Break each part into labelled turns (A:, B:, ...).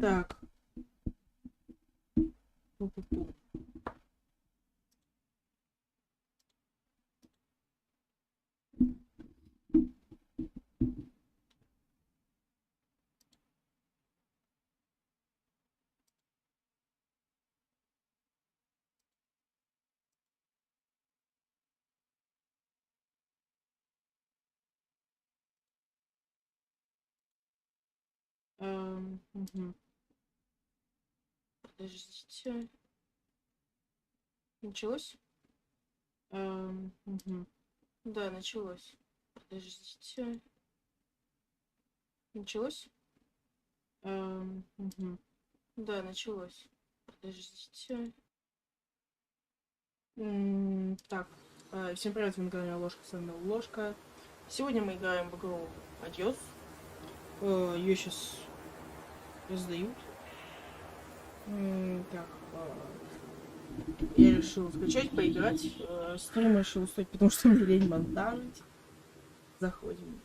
A: Так. Пу-пу-пу. Мгм. Подождите. Началось? Мгм. Да, началось. Подождите. Началось? Мгм. Да, началось. Подождите. Так. Всем привет, вы на канале Ложка, с вами Ложка. Сегодня мы играем в игру Adios. Ее сейчас раздают. Так. Я решил скачать, поиграть. Стрим решил устроить, потому что мне лень монтажить. Заходим.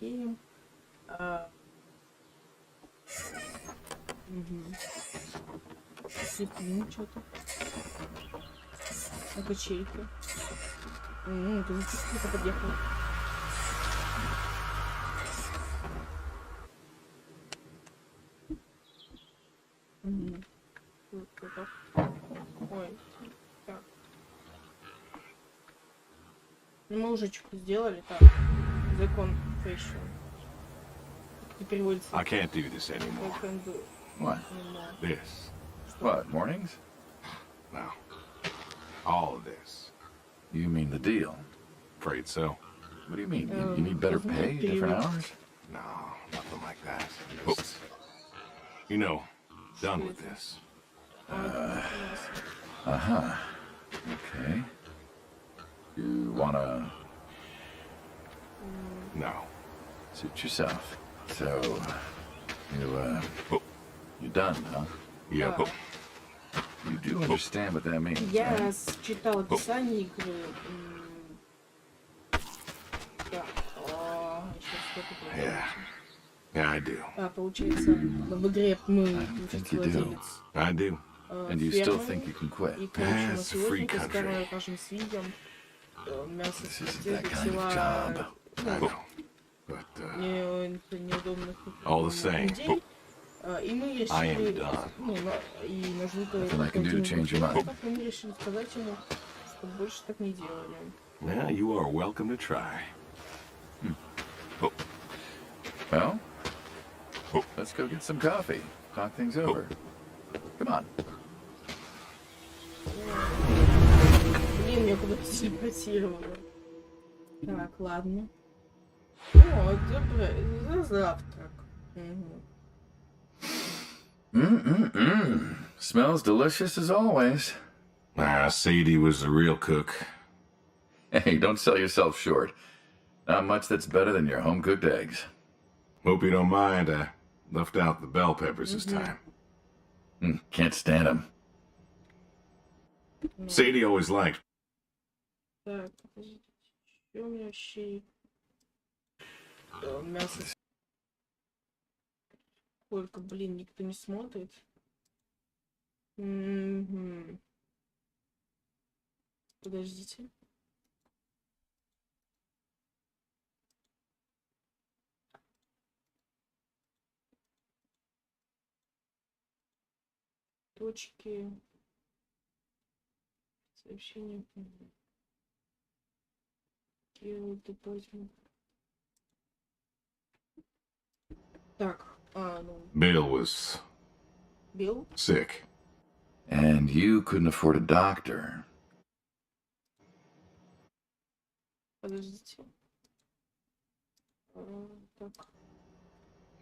A: И... Стрим что-то. На качельке. Ты звучит, кто-то подъехал. Ой, так. Ну, мы уже что-то сделали, так. Закон fashion. И переводится.
B: I can't do this anymore.
C: What?
B: This.
C: What, mornings?
B: No. All of this.
C: You mean the deal?
B: Afraid so.
C: What do you mean? You need better pay, different hours?
B: No, nothing like that. Oops. You know, done with this.
C: Uh-huh. Okay. You wanna
B: No.
C: suit yourself. So,
B: Oh.
C: you done, huh?
B: Yeah, but
C: You do understand what that means,
A: Я
C: right?
A: читал описание игры. Да. Сейчас что-то
B: yeah. Yeah, I do.
A: получается, в игре мы
C: think you do.
A: владелец
B: I do.
C: And you still think you can quit?
A: И, короче,
B: It's a free
A: сегодня
B: country.
A: скоро окажем свиньям мясо
C: This isn't
A: съедят,
C: that kind of job.
B: I know. But,
A: неудобных
B: all the same.
A: людей. И мы
B: I am
A: решили,
B: done.
A: и нужны
C: Nothing I can do to change your mind.
A: мы решили сказать ему, чтобы больше так не делали.
B: Yeah, you are welcome to try. Oh,
C: Well, let's go get some coffee. Talk things over. Come on.
A: Блин, я куда-то телепортировала. Так, ладно. О, доброе, за завтрак.
C: Smells delicious as always.
B: Sadie was the real cook.
C: Hey, don't sell yourself short. Not much that's better than your home-cooked eggs.
B: Hope you don't mind. I left out the bell peppers this time.
C: Can't stand them.
B: Sadie always liked.
A: Так, подождите, что у меня вообще мясо. Сколько, блин, никто не смотрит. Подождите. Точки. Сообщение. Так, ну.
B: Bill was
A: Билл?
B: sick.
C: And you couldn't afford a doctor.
A: Подождите. Так.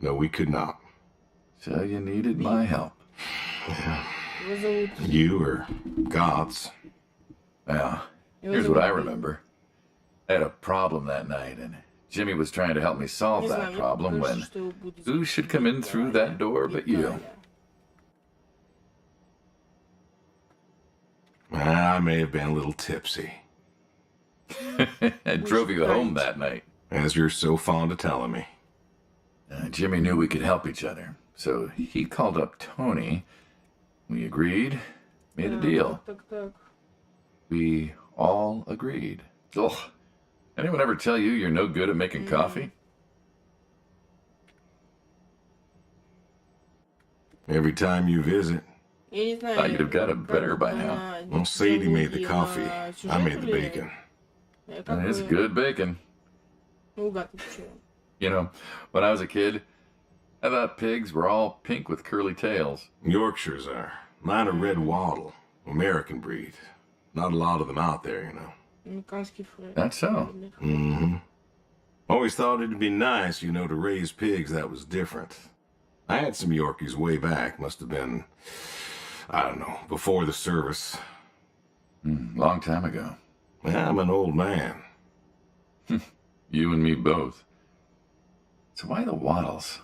B: No, we could not.
C: So you needed my help.
A: Его зовут...
B: You or Gods.
C: Well, here's what I remember. I had a problem that night, and Jimmy was trying to help me solve that problem when who should come in through that door but you?
B: I may have been a little tipsy,
C: I drove you home that night.
B: as you're so fond of telling me.
C: Jimmy knew we could help each other, So he called up Tony. We agreed, made a deal.
A: Так.
C: We all agreed. Ugh. Anyone ever tell you you're no good at making coffee?
B: Every time you visit.
A: Я не знаю.
C: Thought you'd have got it better by now.
B: Well, Sadie made the coffee. I made the bacon.
C: It's good bacon.
A: Угад вообще.
C: You know, when I was a kid, I thought pigs were all pink with curly tails.
B: Yorkshires are. Mine are red wattle. American breed. Not a lot of them out there, you know.
A: Американский фред.
C: That's so.
B: Mm-hmm. Always thought it'd be nice, you know, to raise pigs that was different. I had some Yorkies way back. Must have been, I don't know, before the service.
C: Long time ago.
B: I'm an old man.
C: You and me both. So why the Waddles?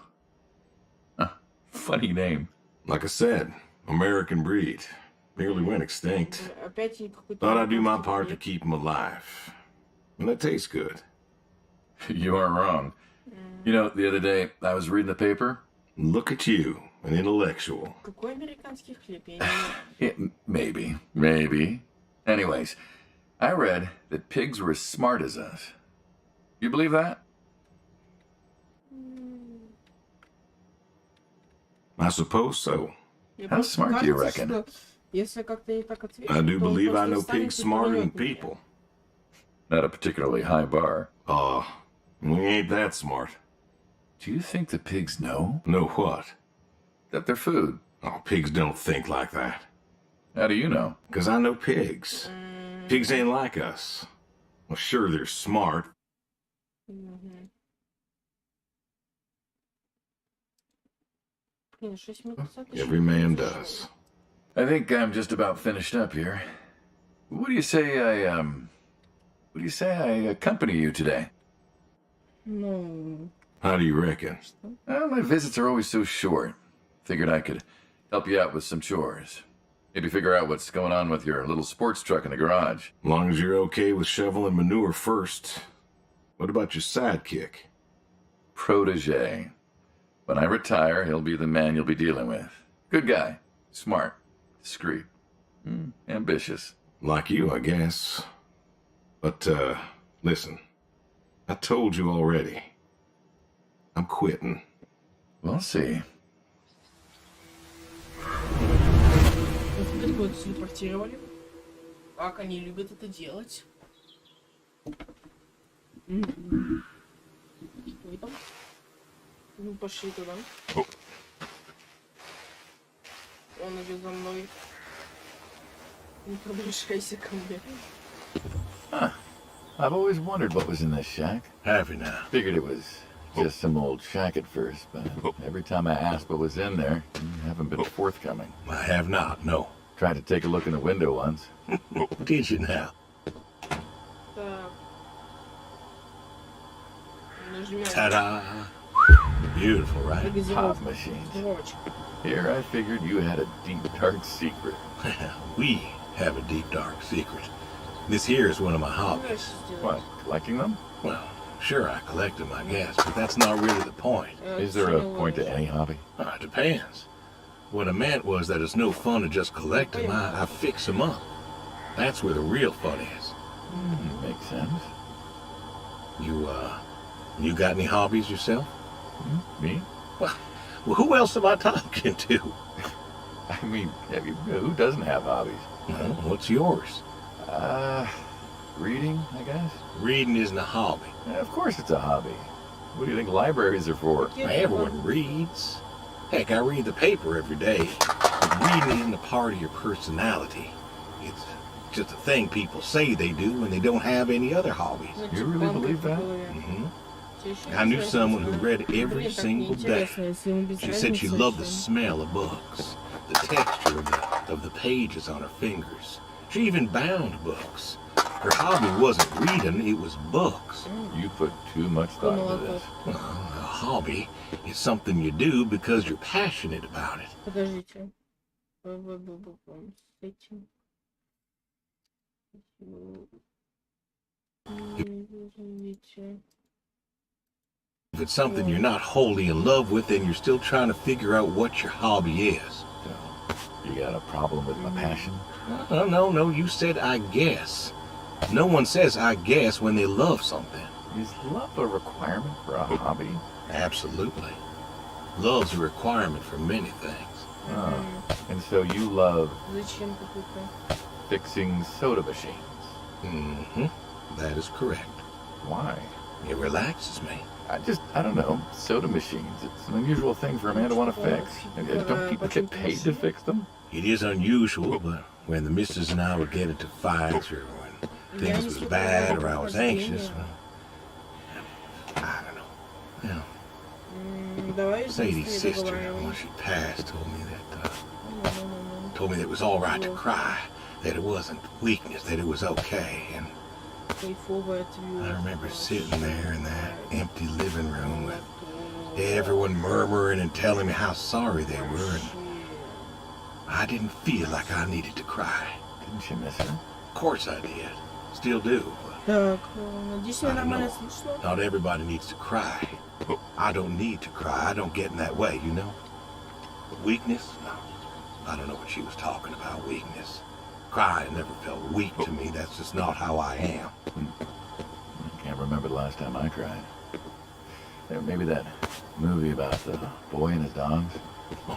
C: Funny name.
B: Like I said, American breed. Nearly went extinct.
A: Опять какой-то...
B: Thought I'd do my part to keep them alive. And it tastes good.
C: You aren't wrong. You know, the other day, I was reading the paper.
B: Look at you, an intellectual.
A: Какой американский хлеб? Я не...
C: Maybe. Anyways, I read that pigs were as smart as us. You believe that?
B: I suppose so.
C: How smart do you reckon?
A: Если как-то не так ответить,
B: I do
A: то он
B: believe I
A: просто
B: know
A: встанет
B: pigs
A: и
B: smarter than
A: повернет меня.
B: people.
C: Not a particularly high bar.
B: We ain't that smart.
C: Do you think the pigs know
B: Know what?
C: that they're food?
B: Oh, pigs don't think like that.
C: How do you know?
B: 'Cause I know pigs. Pigs ain't like us. Well, sure, they're smart.
A: Мгм. Блин, 6 минут назад еще
B: Every man
A: не
B: does.
C: I think I'm just about finished up here. What do you say I accompany you today?
A: Ну,
B: How do you reckon?
C: Well, my visits are always so short. Figured I could help you out with some chores. Maybe figure out what's going on with your little sports truck in the garage.
B: As long as you're okay with shoveling manure first. What about your sidekick?
C: Protege. When I retire, he'll be the man you'll be dealing with. Good guy. Smart. Discreet. Ambitious.
B: Like you, I guess. But, listen. I told you already. I'm quitting.
C: We'll see.
A: вот теперь вот телепортировали. Как они любят это делать. Что это? Ну, пошли туда. Он идет за мной. Не приближайся ко мне.
C: I've always wondered what was in this shack.
B: Have you now?
C: Figured it was just some old shack at first, but every time I asked what was in there, you haven't been forthcoming.
B: I have not, no.
C: Tried to take a look in the window once.
B: Did you now?
A: Так. Нажимаем.
B: Ta-da! Beautiful, right?
C: Pop
A: Газировочка.
C: machines.
A: Газировочка.
C: Here I figured you had a deep, dark secret.
B: We have a deep, dark secret. This here is one of my hobbies.
A: Дальше сделать.
C: What, collecting them?
B: Well, sure, I collect them, I guess, but that's not really the point.
C: Is there a point to any hobby?
B: It depends. What I meant was that it's no fun to just collect them. I fix them up. That's where the real fun is.
C: Makes sense.
B: You got any hobbies yourself?
C: Me?
B: Well, who else am I talking to?
C: I mean, who doesn't have hobbies?
B: Well, what's yours?
C: Reading, I guess?
B: Reading isn't a hobby.
C: Of course it's a hobby. What do you think libraries are for?
B: Everyone reads. Heck, I read the paper every day. But reading isn't a part of your personality. It's just a thing people say they do when they don't have any other hobbies.
C: You really believe that?
B: I knew someone who read every single day. She said she loved the smell of books, the texture of the pages on her fingers. She even bound books. Her hobby wasn't reading, it was books.
C: You put too much thought into this.
B: Well, a hobby is something you do because you're passionate about it.
A: Подождите. С этим. Подождите.
B: If it's something you're not wholly in love with, then you're still trying to figure out what your hobby is.
C: So, you got a problem with my passion?
B: No, you said I guess. No one says I guess when they love something.
C: Is love a requirement for a hobby?
B: Absolutely. Love's a requirement for many things.
C: Oh. And so you love fixing soda machines?
B: Mm-hmm. That is correct.
C: Why?
B: It relaxes me.
C: I don't know. Soda machines. It's an unusual thing for a man to want to fix. Don't people get paid to fix them?
B: It is unusual, but when the missus and I would get into fights, or when things was bad, or I was anxious, well, I don't know. Yeah. Sadie's sister, when she passed, told me that it was all right to cry, that it wasn't weakness, that it was okay, and I remember sitting there in that empty living room with everyone murmuring and telling me how sorry they were, and I didn't feel like I needed to cry.
C: Didn't you miss her?
B: Of course I did. Still do. But I don't know. Not everybody needs to cry. I don't need to cry. I don't get in that way, you know? Weakness? No. I don't know what she was talking about, weakness. Crying never felt weak to me. That's just not how I am.
C: I can't remember the last time I cried. Maybe that movie about the boy and his dogs.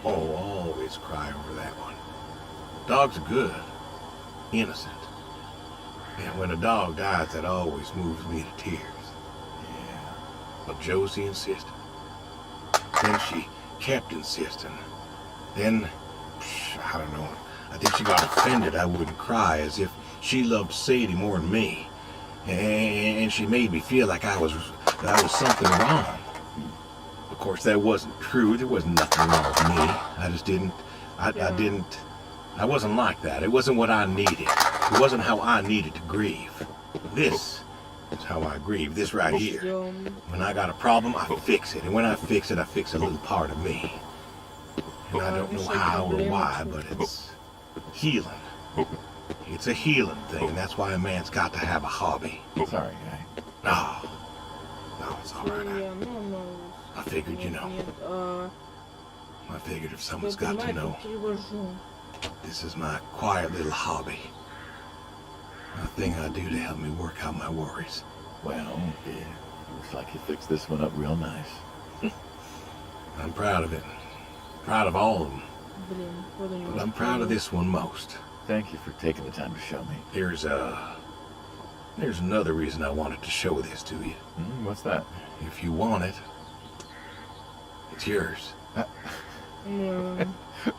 B: Oh, always cry over that one. Dogs are good. Innocent. And when a dog dies, that always moves me to tears.
C: Yeah.
B: But Josie insisted. Then she kept insisting. Then, I don't know, I think she got offended I wouldn't cry, as if she loved Sadie more than me. And she made me feel like I was something wrong. Of course, that wasn't true. There was nothing wrong with me. I just didn't, I wasn't like that. It wasn't what I needed. It wasn't how I needed to grieve. This is how I grieve. This right here. When I got a problem, I fix it. And when I fix it, I fix a little part of me. And I don't know how or why, but it's healing. It's a healing thing, and that's why a man's got to have a hobby.
C: Sorry, guy.
B: No, it's all right. I figured, you know. I figured if someone's got to know, this is my quiet little hobby. A thing I do to help me work out my worries.
C: Well, yeah, looks like you fixed this one up real nice.
B: I'm proud of it. Proud of all of them. But I'm proud of this one most.
C: Thank you for taking the time to show me.
B: There's another reason I wanted to show this to you.
C: What's that?
B: If you want it, it's yours.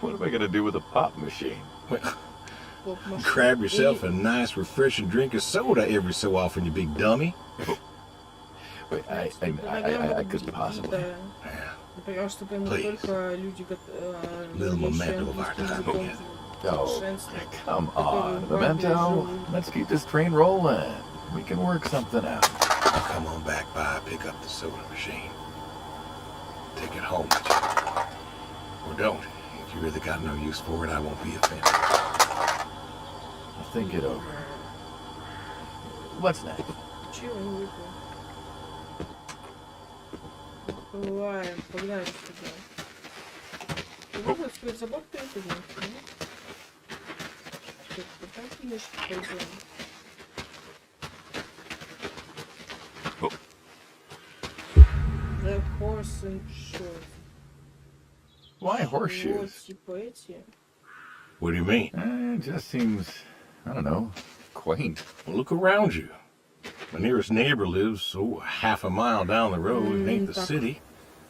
C: What am I going to do with a pop machine?
B: Well, grab yourself a nice, refreshing drink of soda every so often, you big dummy.
C: Wait, I couldn't possibly.
B: Please. Little memento of our time together.
C: Oh, come on, Memento. Let's keep this train rolling. We can work something out.
B: Come on back by, pick up the soda machine. Take it home with you. Or don't. If you really got no use for it, I won't be offended.
C: I'll think it over. What's next?
A: Бываем, погнали сюда. Его будет теперь забор перейти, да? Там книжки пойдем. The horse and shoes.
C: Why horseshoes?
A: Типа эти.
B: What do you mean?
C: It just seems, I don't know, quaint.
B: Well, look around you. My nearest neighbor lives, half a mile down the road. It ain't the city.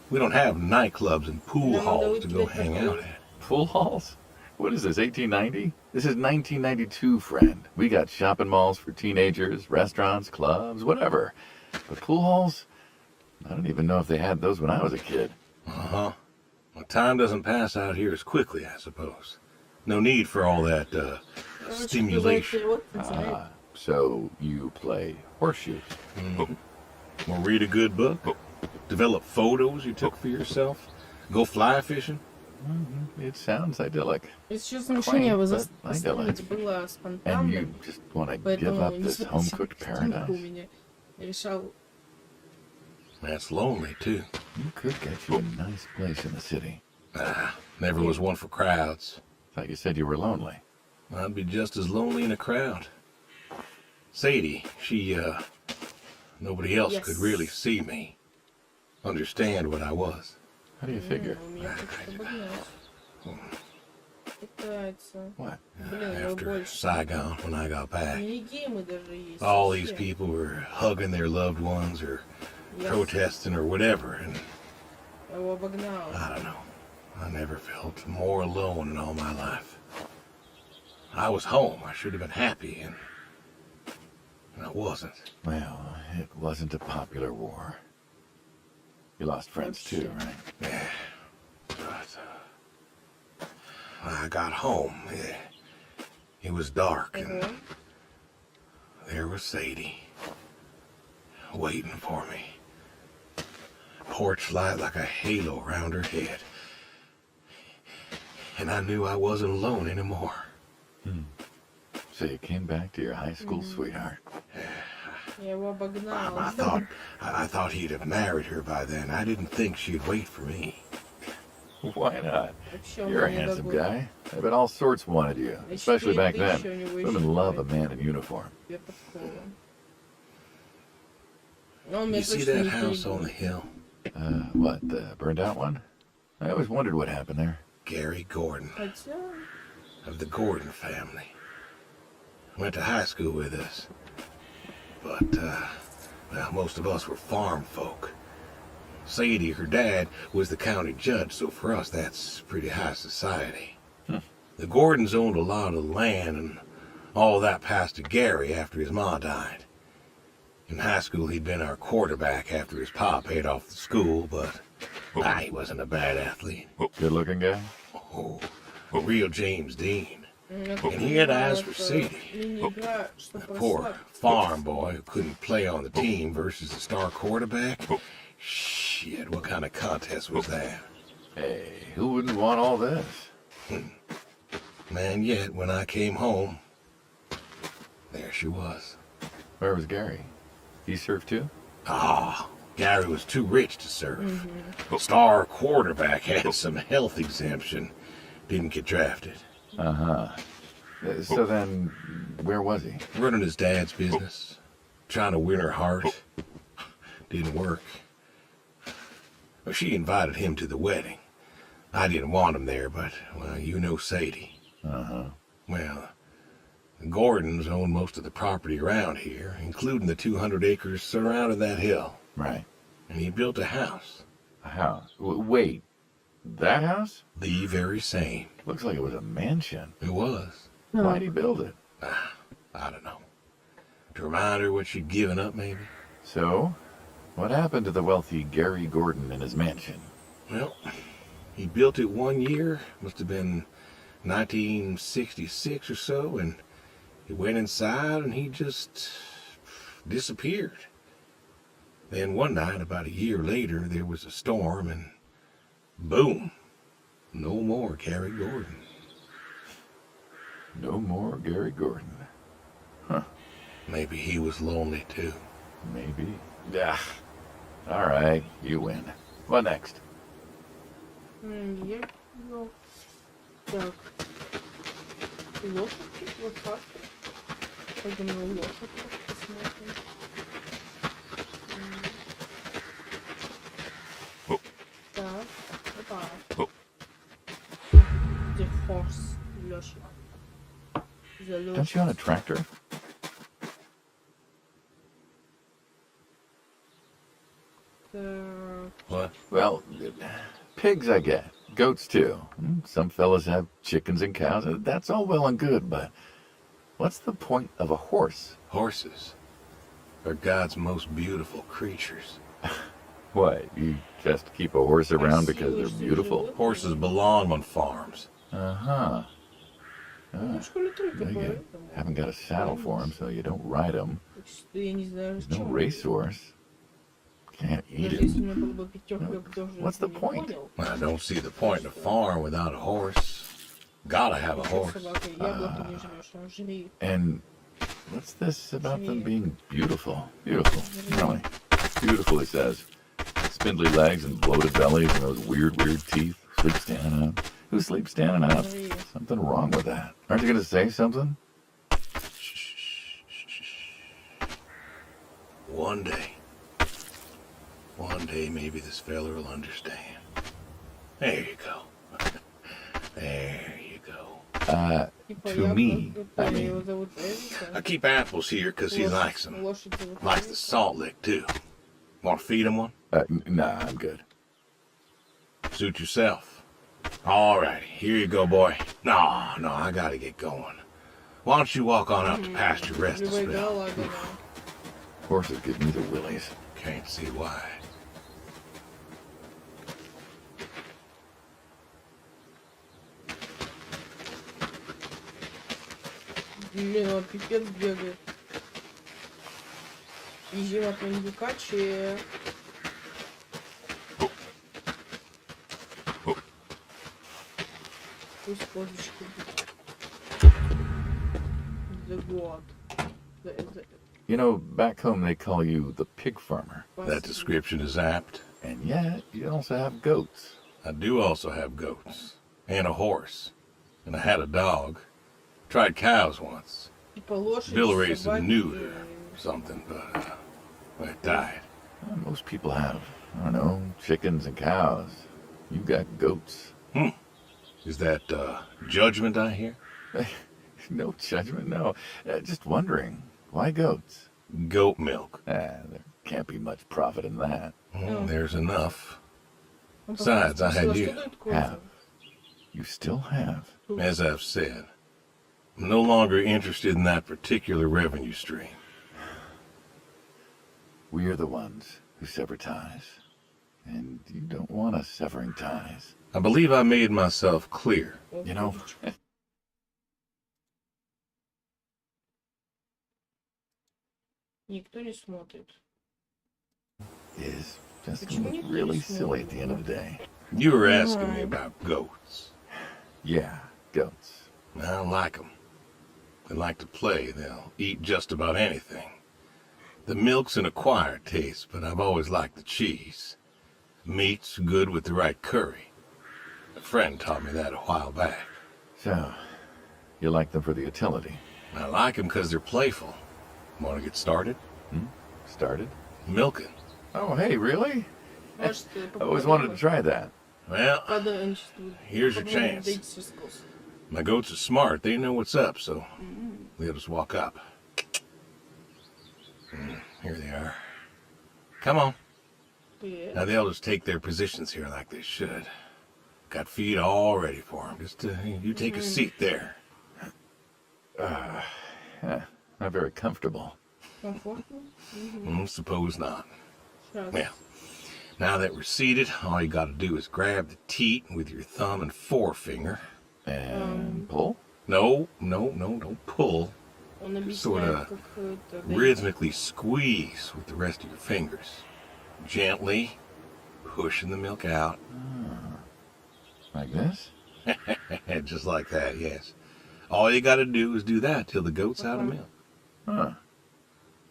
B: We don't have nightclubs and pool halls to go hang out at.
C: Pool halls? What is this, 1890? This is 1992, friend. We got shopping malls for teenagers, restaurants, clubs, whatever. But pool halls? I don't even know if they had those when I was a kid.
B: Uh-huh. Well, time doesn't pass out here as quickly, I suppose. No need for all that, stimulation.
C: So you play horseshoes?
B: Mm-hmm. Or read a good book? Develop photos you took for yourself? Go fly fishing?
C: It sounds idyllic.
A: Сейчас решение
C: idyllic.
A: было
C: And
A: спонтанным.
C: you just want to give up this home-cooked paradise?
A: Решал
B: That's lonely, too.
C: You could get you a nice place in the city.
B: Never was one for crowds.
C: Thought you said you were lonely.
B: I'd be just as lonely in a crowd. Sadie, nobody else could really see me, understand what I was.
C: How do you figure? What?
B: After Saigon, when I got back, all these people were hugging their loved ones or protesting or whatever, and I don't know. I never felt more alone in all my life. I was home. I should have been happy, and I wasn't.
C: Well, it wasn't a popular war. You lost friends too, right?
B: Yeah. But I got home. It was dark, and there was Sadie waiting for me. Porch light like a halo around her head. And I knew I wasn't alone anymore.
C: So you came back to your high school sweetheart.
B: I thought he'd have married her by then. I didn't think she'd wait for me.
C: Why not? You're a handsome guy. I bet all sorts wanted you, especially back then. Women love a man in uniform.
B: You see that house on the hill?
C: What, the burned out one? I always wondered what happened there.
B: Gary Gordon, of the Gordon family. Went to high school with us. But, well, most of us were farm folk. Sadie, her dad, was the county judge, so for us that's pretty high society. The Gordons owned a lot of land, and all that passed to Gary after his ma died. In high school, he'd been our quarterback after his pa paid off the school, but he wasn't a bad athlete.
C: Good-looking guy?
B: Oh, a real James Dean. And he had eyes for Sadie. A poor farm boy who couldn't play on the team versus the star quarterback. Shit, what kind of contest was that?
C: Hey, who wouldn't want all this?
B: Man, yet when I came home, there she was.
C: Where was Gary? He served too?
B: Gary was too rich to serve. Star quarterback had some health exemption. Didn't get drafted.
C: So then, where was he?
B: Running his dad's business. Trying to win her heart. Didn't work. Well, she invited him to the wedding. I didn't want him there, but, well, you know Sadie. Well, the Gordons own most of the property around here, including the 200 acres surrounding that hill.
C: Right.
B: And he built a house.
C: A house? Wait, that house?
B: The very same.
C: Looks like it was a mansion.
B: It was.
C: Why'd he build it?
B: I don't know. To remind her what she'd given up, maybe?
C: So, what happened to the wealthy Gary Gordon in his mansion?
B: Well, he built it one year. Must have been 1966 or so, and he went inside and he just disappeared. Then one night, about a year later, there was a storm and boom, no more Gary Gordon.
C: No more Gary Gordon. Huh.
B: Maybe he was lonely too.
C: Maybe. All right, you win. What next?
A: Так. Лошадки, вот так. Пойдем на лошадку посмотрим. Так, опа. The horse, лошадь.
C: Don't you own a tractor?
B: What?
C: Well, pigs I get. Goats too. Some fellas have chickens and cows. That's all well and good, but what's the point of a horse?
B: Horses are God's most beautiful creatures.
C: What, you just keep a horse around because they're beautiful?
B: Horses belong on farms.
C: Uh-huh.
A: Ну, в школе только
C: You
A: поэтому.
C: haven't got a saddle for them, so you don't ride them.
A: Так что я не знаю,
C: There's no
A: зачем.
C: racehorse. Can't eat
A: Даже если у
C: it.
A: меня было бы пятерка, я бы тоже
C: What's the
A: не
C: point?
A: понял.
B: I don't see the point in a farm without a horse. Gotta have a
A: Еще
B: horse.
A: собака яблоки не жрешь, он жри.
C: And what's this about them being beautiful? Beautiful, really. Beautiful, he says. spindly legs and bloated bellies and those weird teeth. Sleep standing up. Who sleeps standing up? Something wrong with that. Aren't you going to say something?
B: One day maybe this fella will understand. There you go. There you go.
C: To me, I mean,
B: I keep apples here because he likes them. Likes the salt lick too. Want to feed him one?
C: nah, I'm good.
B: Suit yourself. All right, here you go, boy. No, I gotta get going. Why don't you walk on out to pasture, rest a spell?
C: Horses give me the willies.
B: Can't see why.
A: Блин, он пипец бегает. Бежим от индюкачи. Пусть козочку. The god.
C: You know, back home they call you the pig farmer.
B: That description is apt.
C: And yet, you also have goats.
B: I do also have goats. And a horse. And I had a dog. Tried cows once. Bill raised a newt or something, but it died.
C: Well, most people have, I don't know, chickens and cows. You got goats.
B: Is that judgment I hear?
C: No judgment, no. Just wondering, why goats?
B: Goat milk.
C: There can't be much profit in that.
B: Well, there's enough. Besides, I had you.
C: Have. You still have.
B: As I've said, I'm no longer interested in that particular revenue stream.
C: We're the ones who sever ties. And you don't want us severing ties.
B: I believe I made myself clear.
C: You know,
A: Никто не смотрит.
C: is just really silly at the end of the day.
B: You were asking me about goats.
C: Yeah, goats.
B: I don't like them. They like to play. They'll eat just about anything. The milk's an acquired taste, but I've always liked the cheese. Meat's good with the right curry. A friend taught me that a while back.
C: So, you like them for the utility?
B: I like them because they're playful. Want to get started?
C: Started?
B: Milking.
C: Oh, hey, really?
A: Может,
C: I always wanted to try that.
B: Well, here's your chance. My goats are smart. They know what's up, so they'll just walk up. Here they are. Come on. Now they'll just take their positions here like they should. Got feed all ready for them. Just you take a seat there.
C: Not very comfortable.
B: Suppose not. Yeah. Now that we're seated, all you got to do is grab the teat with your thumb and forefinger.
C: And pull?
B: No, don't pull. Sort of rhythmically squeeze with the rest of your fingers. Gently pushing the milk out.
C: Like this?
B: Just like that, yes. All you got to do is do that till the goat's out of milk.
C: Huh.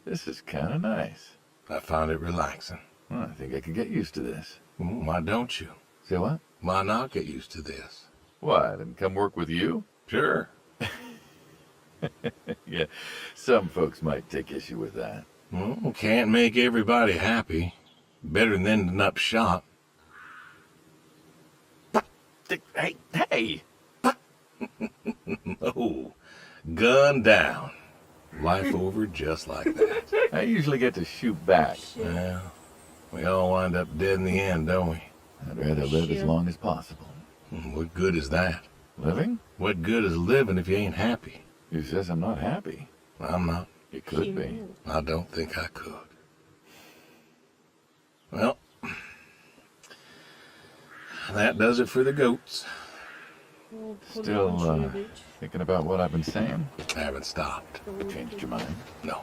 C: This is kind of nice.
B: I found it relaxing.
C: Well, I think I could get used to this.
B: Why don't you?
C: Say what?
B: Why not get used to this?
C: What, and come work with you?
B: Sure.
C: Yeah, some folks might take issue with that.
B: Well, can't make everybody happy. Better than ending up shot.
C: Hey!
B: Oh, gun down. Life over just like that.
C: I usually get to shoot back.
B: Well, we all wind up dead in the end, don't we?
C: I'd rather live as long as possible.
B: What good is that?
C: Living?
B: What good is living if you ain't happy?
C: Who says I'm not happy?
B: I'm not.
C: You could be.
B: I don't think I could. Well, that does it for the goats.
C: Still, thinking about what I've been saying?
B: I haven't stopped.
C: Changed your mind?
B: No.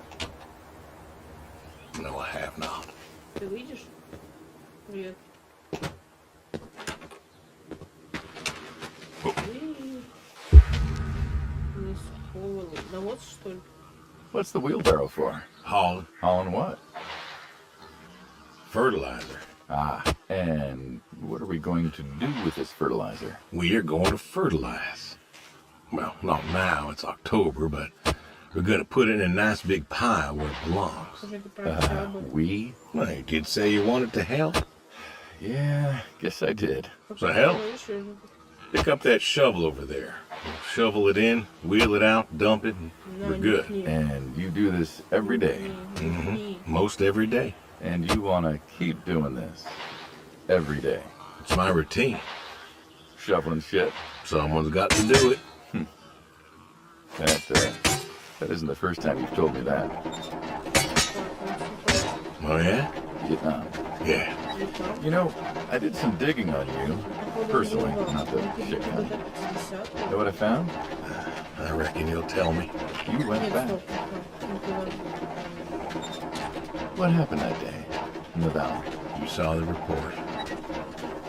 B: No, I have not.
A: Ты видишь? Привет. Да вот что ли?
C: What's the wheelbarrow for?
B: Hauling.
C: Hauling what?
B: Fertilizer.
C: Ah, and what are we going to do with this fertilizer?
B: We are going to fertilize. Well, not now, it's October, but we're going to put it in a nice big pile where it belongs.
C: We?
B: Well, you did say you wanted to help.
C: Yeah, guess I did.
B: So help. Pick up that shovel over there. We'll shovel it in, wheel it out, dump it, and we're good.
C: And you do this every day.
B: Most every day.
C: And you want to keep doing this every day.
B: It's my routine.
C: Shoveling shit.
B: Someone's got to do it.
C: That isn't the first time you've told me that.
B: Oh, yeah?
C: Vietnam.
B: Yeah.
C: You know, I did some digging on you, personally, not the shit kind. Know what I found?
B: I reckon you'll tell me.
C: You went back. What happened that day in the valley?
B: You saw the report.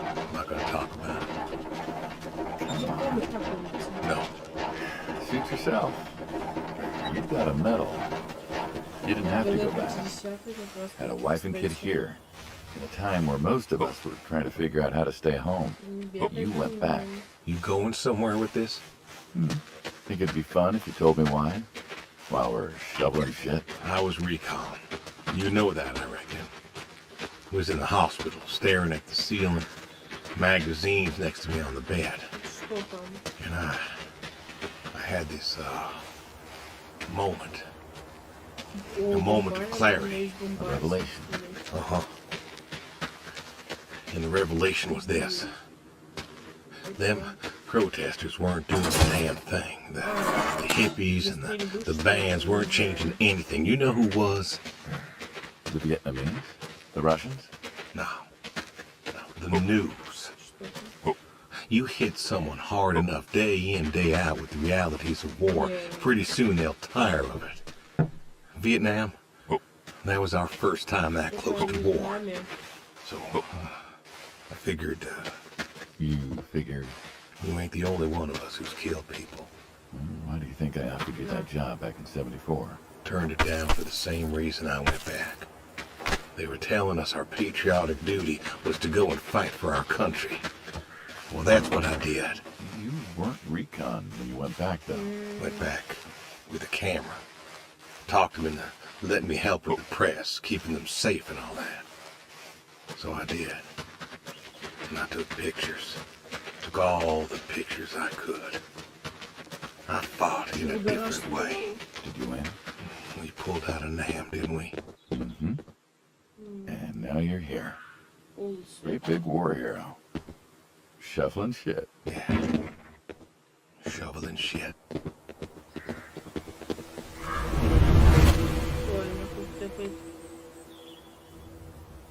B: I'm not going to talk about it.
C: Come on.
B: No.
C: Suit yourself. You've got a medal. You didn't have to go back. Had a wife and kid here. In a time where most of us were trying to figure out how to stay home. You went back.
B: You going somewhere with this?
C: Think it'd be fun if you told me why? While we're shoveling shit?
B: I was recon. You know that, I reckon. Was in the hospital, staring at the ceiling, magazines next to me on the bed. And I had this moment. A moment of clarity.
C: A revelation.
B: Uh-huh. And the revelation was this. Them protesters weren't doing a damn thing. The hippies and the bands weren't changing anything. You know who was?
C: The Vietnamese? The Russians?
B: No. The news. You hit someone hard enough day in, day out with the realities of war, pretty soon they'll tire of it. Vietnam, that was our first time that close to war. So, I figured,
C: You figured?
B: you ain't the only one of us who's killed people.
C: Why do you think I offered you that job back in '74?
B: Turned it down for the same reason I went back. They were telling us our patriotic duty was to go and fight for our country. Well, that's what I did.
C: You weren't recon when you went back, though.
B: Went back with a camera. Talked them into letting me help with the press, keeping them safe and all that. So I did. And I took pictures. Took all the pictures I could. I fought in a different way.
C: Did you win?
B: We pulled out a Nam, didn't we?
C: Mm-hmm. And now you're here. Great big war hero. Shuffling shit.
B: Yeah. Shoveling shit.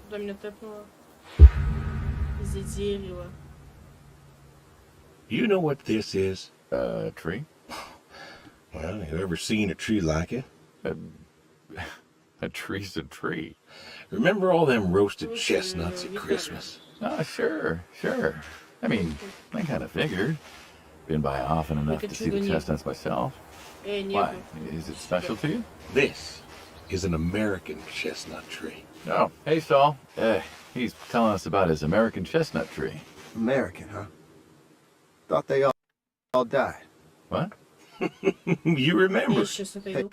A: Куда меня тэпнуло? Из-за дерева.
B: You know what this is?
C: A tree?
B: Well, you ever seen a tree like it?
C: A tree's a tree.
B: Remember all them roasted chestnuts at Christmas?
C: Ah, sure. I mean, I kind of figured. Been by often enough to see the chestnuts myself. Why? Is it special to you?
B: This is an American chestnut tree.
C: Oh, hey, Saul. He's telling us about his American chestnut tree.
D: American, huh? Thought they all died.
C: What?
B: You remember?
A: Я сейчас отойду.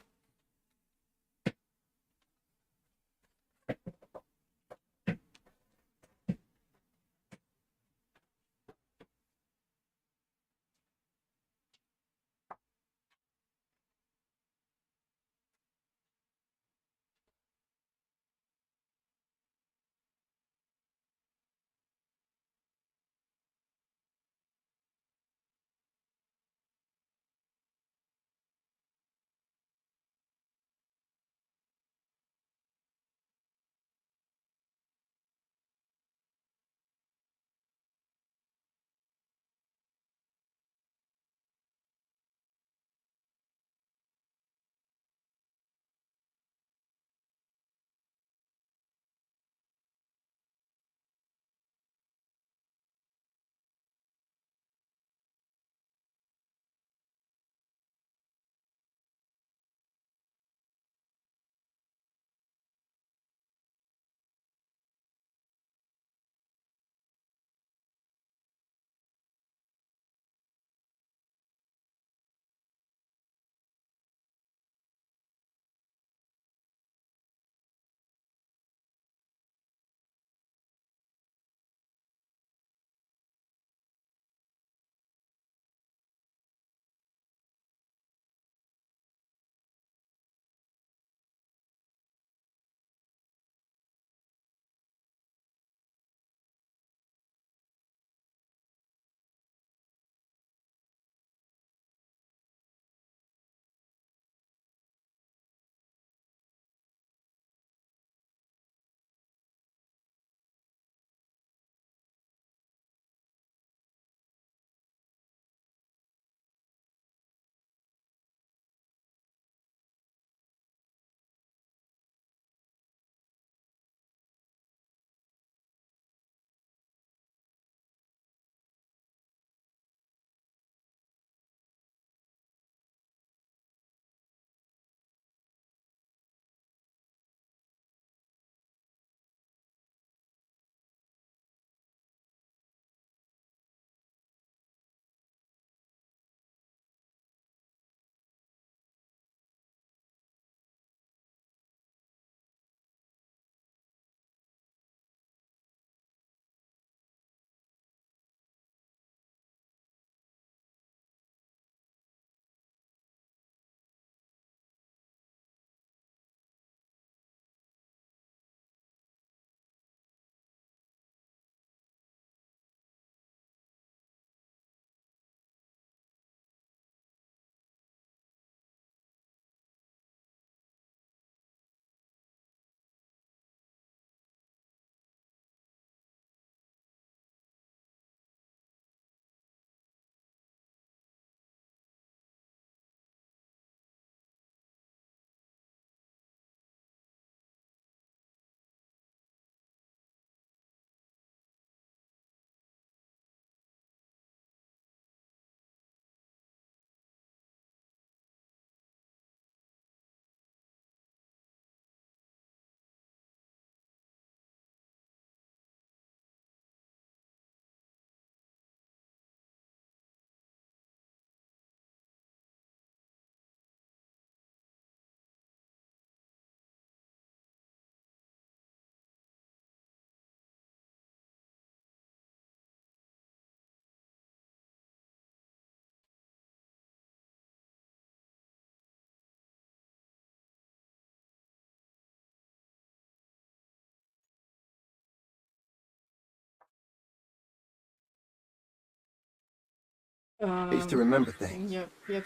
D: I used to remember things.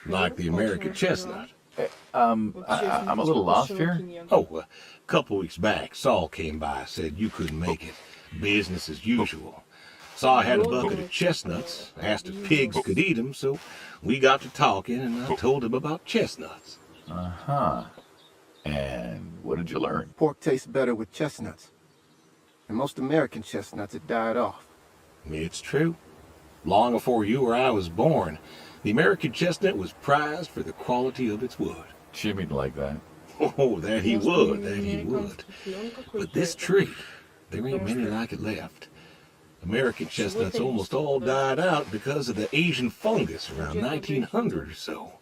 B: Like the American chestnut.
C: I'm a little lost here.
B: Oh, a couple weeks back, Saul came by, said you couldn't make it. Business as usual. Saw I had a bucket of chestnuts, asked if pigs could eat them, so we got to talking, and I told him about chestnuts.
C: Uh-huh. And what did you learn?
D: Pork tastes better with chestnuts. And most American chestnuts had died off.
B: It's true. Long before you or I was born, the American chestnut was prized for the quality of its wood.
C: Jimmy'd like that.
B: Oh, that he would, that he would. But this tree, there ain't many like it left. American chestnuts almost all died out because of the Asian fungus around 1900 or so.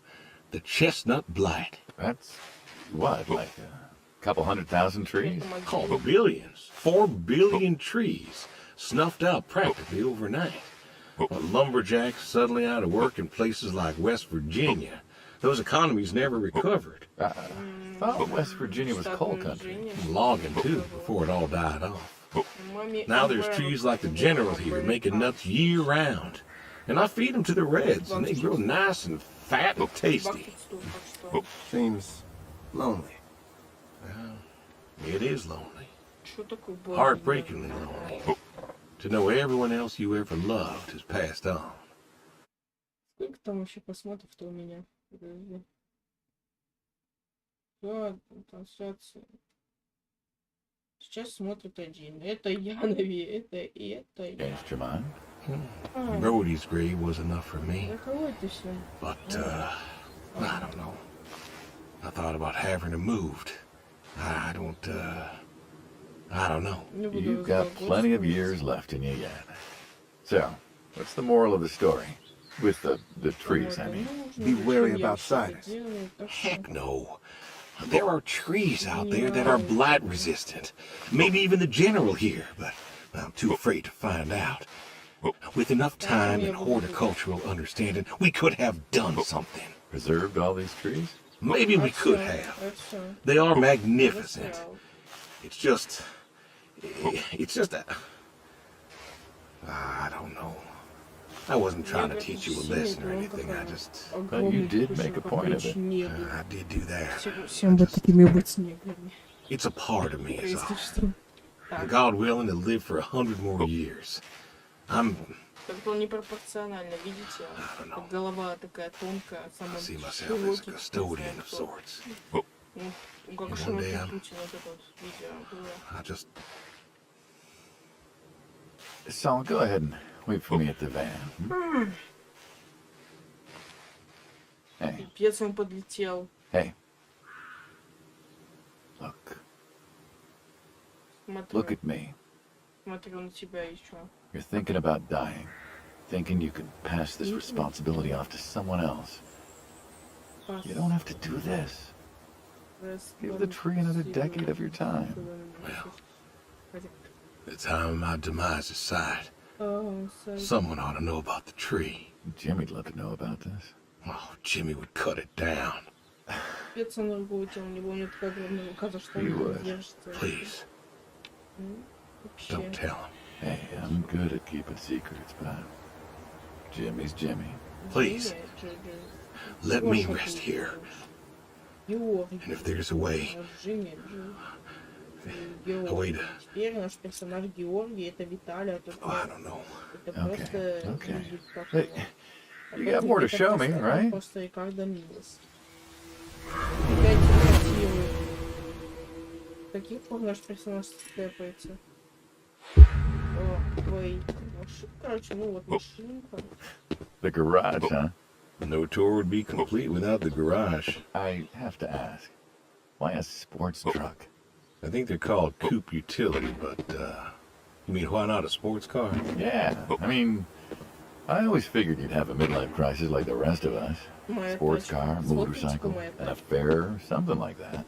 B: The chestnut blight.
C: That's what, like a couple 100,000 trees?
B: Oh, billions. 4 billion trees snuffed out practically overnight. Lumberjacks suddenly out of work in places like West Virginia. Those economies never recovered.
C: I thought West Virginia was coal country.
B: Logging, too, before it all died off. Now there's trees like the General here making nuts year-round. And I feed them to the reds, and they grow nice and fat and tasty.
D: Seems lonely.
B: Well, it is lonely. Heartbreakingly lonely. To know everyone else you ever loved has passed on.
A: Сколько там вообще просмотров-то у меня? Подожди. Да, трансляция. Сейчас смотрит один. Это Янови, это я.
C: Changed your mind?
B: Brody's grave was enough for me.
A: За кого это все?
B: But, I don't know. I thought about having her moved. I don't know.
C: You've got plenty of years left in you yet. So, what's the moral of the story? With the trees, I mean.
D: Be wary of outsiders.
B: Heck no. There are trees out there that are blight resistant. Maybe even the General here, but I'm too afraid to find out. With enough time and horticultural understanding, we could have done something.
C: Preserved all these trees?
B: Maybe we could have. They are magnificent. It's just that... I don't know. I wasn't trying to teach you a lesson or anything, I just...
C: But you did make a point of it.
B: I did do that.
A: Всем бы такими быть снегами.
B: It's a part of me, is all. And God willing to live for 100 more years.
A: Как-то непропорционально, видите? Как голова такая тонкая,
B: I see myself as a custodian of sorts.
A: Как широкий Путин, вот это вот видео было.
B: I just...
C: Saul, go ahead and wait for me at the van. Hey.
A: Пипец, он подлетел.
C: Hey. Look at me.
A: Смотрю на тебя еще.
C: You're thinking about dying. Thinking you could pass this responsibility off to someone else. You don't have to do this. Give the tree another decade of your time.
B: Well, the time of my demise is sight. Someone ought to know about the tree.
C: Jimmy'd love to know about this.
B: Oh, Jimmy would cut it down.
A: Пипец, он работал, у него нет такой огромной рука, что
C: He
A: он
C: would.
A: держится.
B: Please, don't tell him.
C: Hey, I'm good at keeping secrets, but Jimmy's Jimmy.
B: Please, let me rest here. And if there's a way to...
A: Теперь наш персонаж Георгий, это Виталий,
B: Oh, I don't know.
A: это просто...
C: Okay. Hey, you got more to show me, right?
A: Просто Рикардо Милос. Опять имитирует. С каких пор наш персонаж степается? О, твои машины. Короче, ну вот машинка.
C: The garage, huh?
B: No tour would be complete without the garage.
C: I have to ask, why a sports truck?
B: I think they're called coupe utility, but, you mean why not a sports car?
C: Yeah, I mean, I always figured you'd have a midlife crisis like the rest of us. Sports car, motorcycle, an affair, something like that.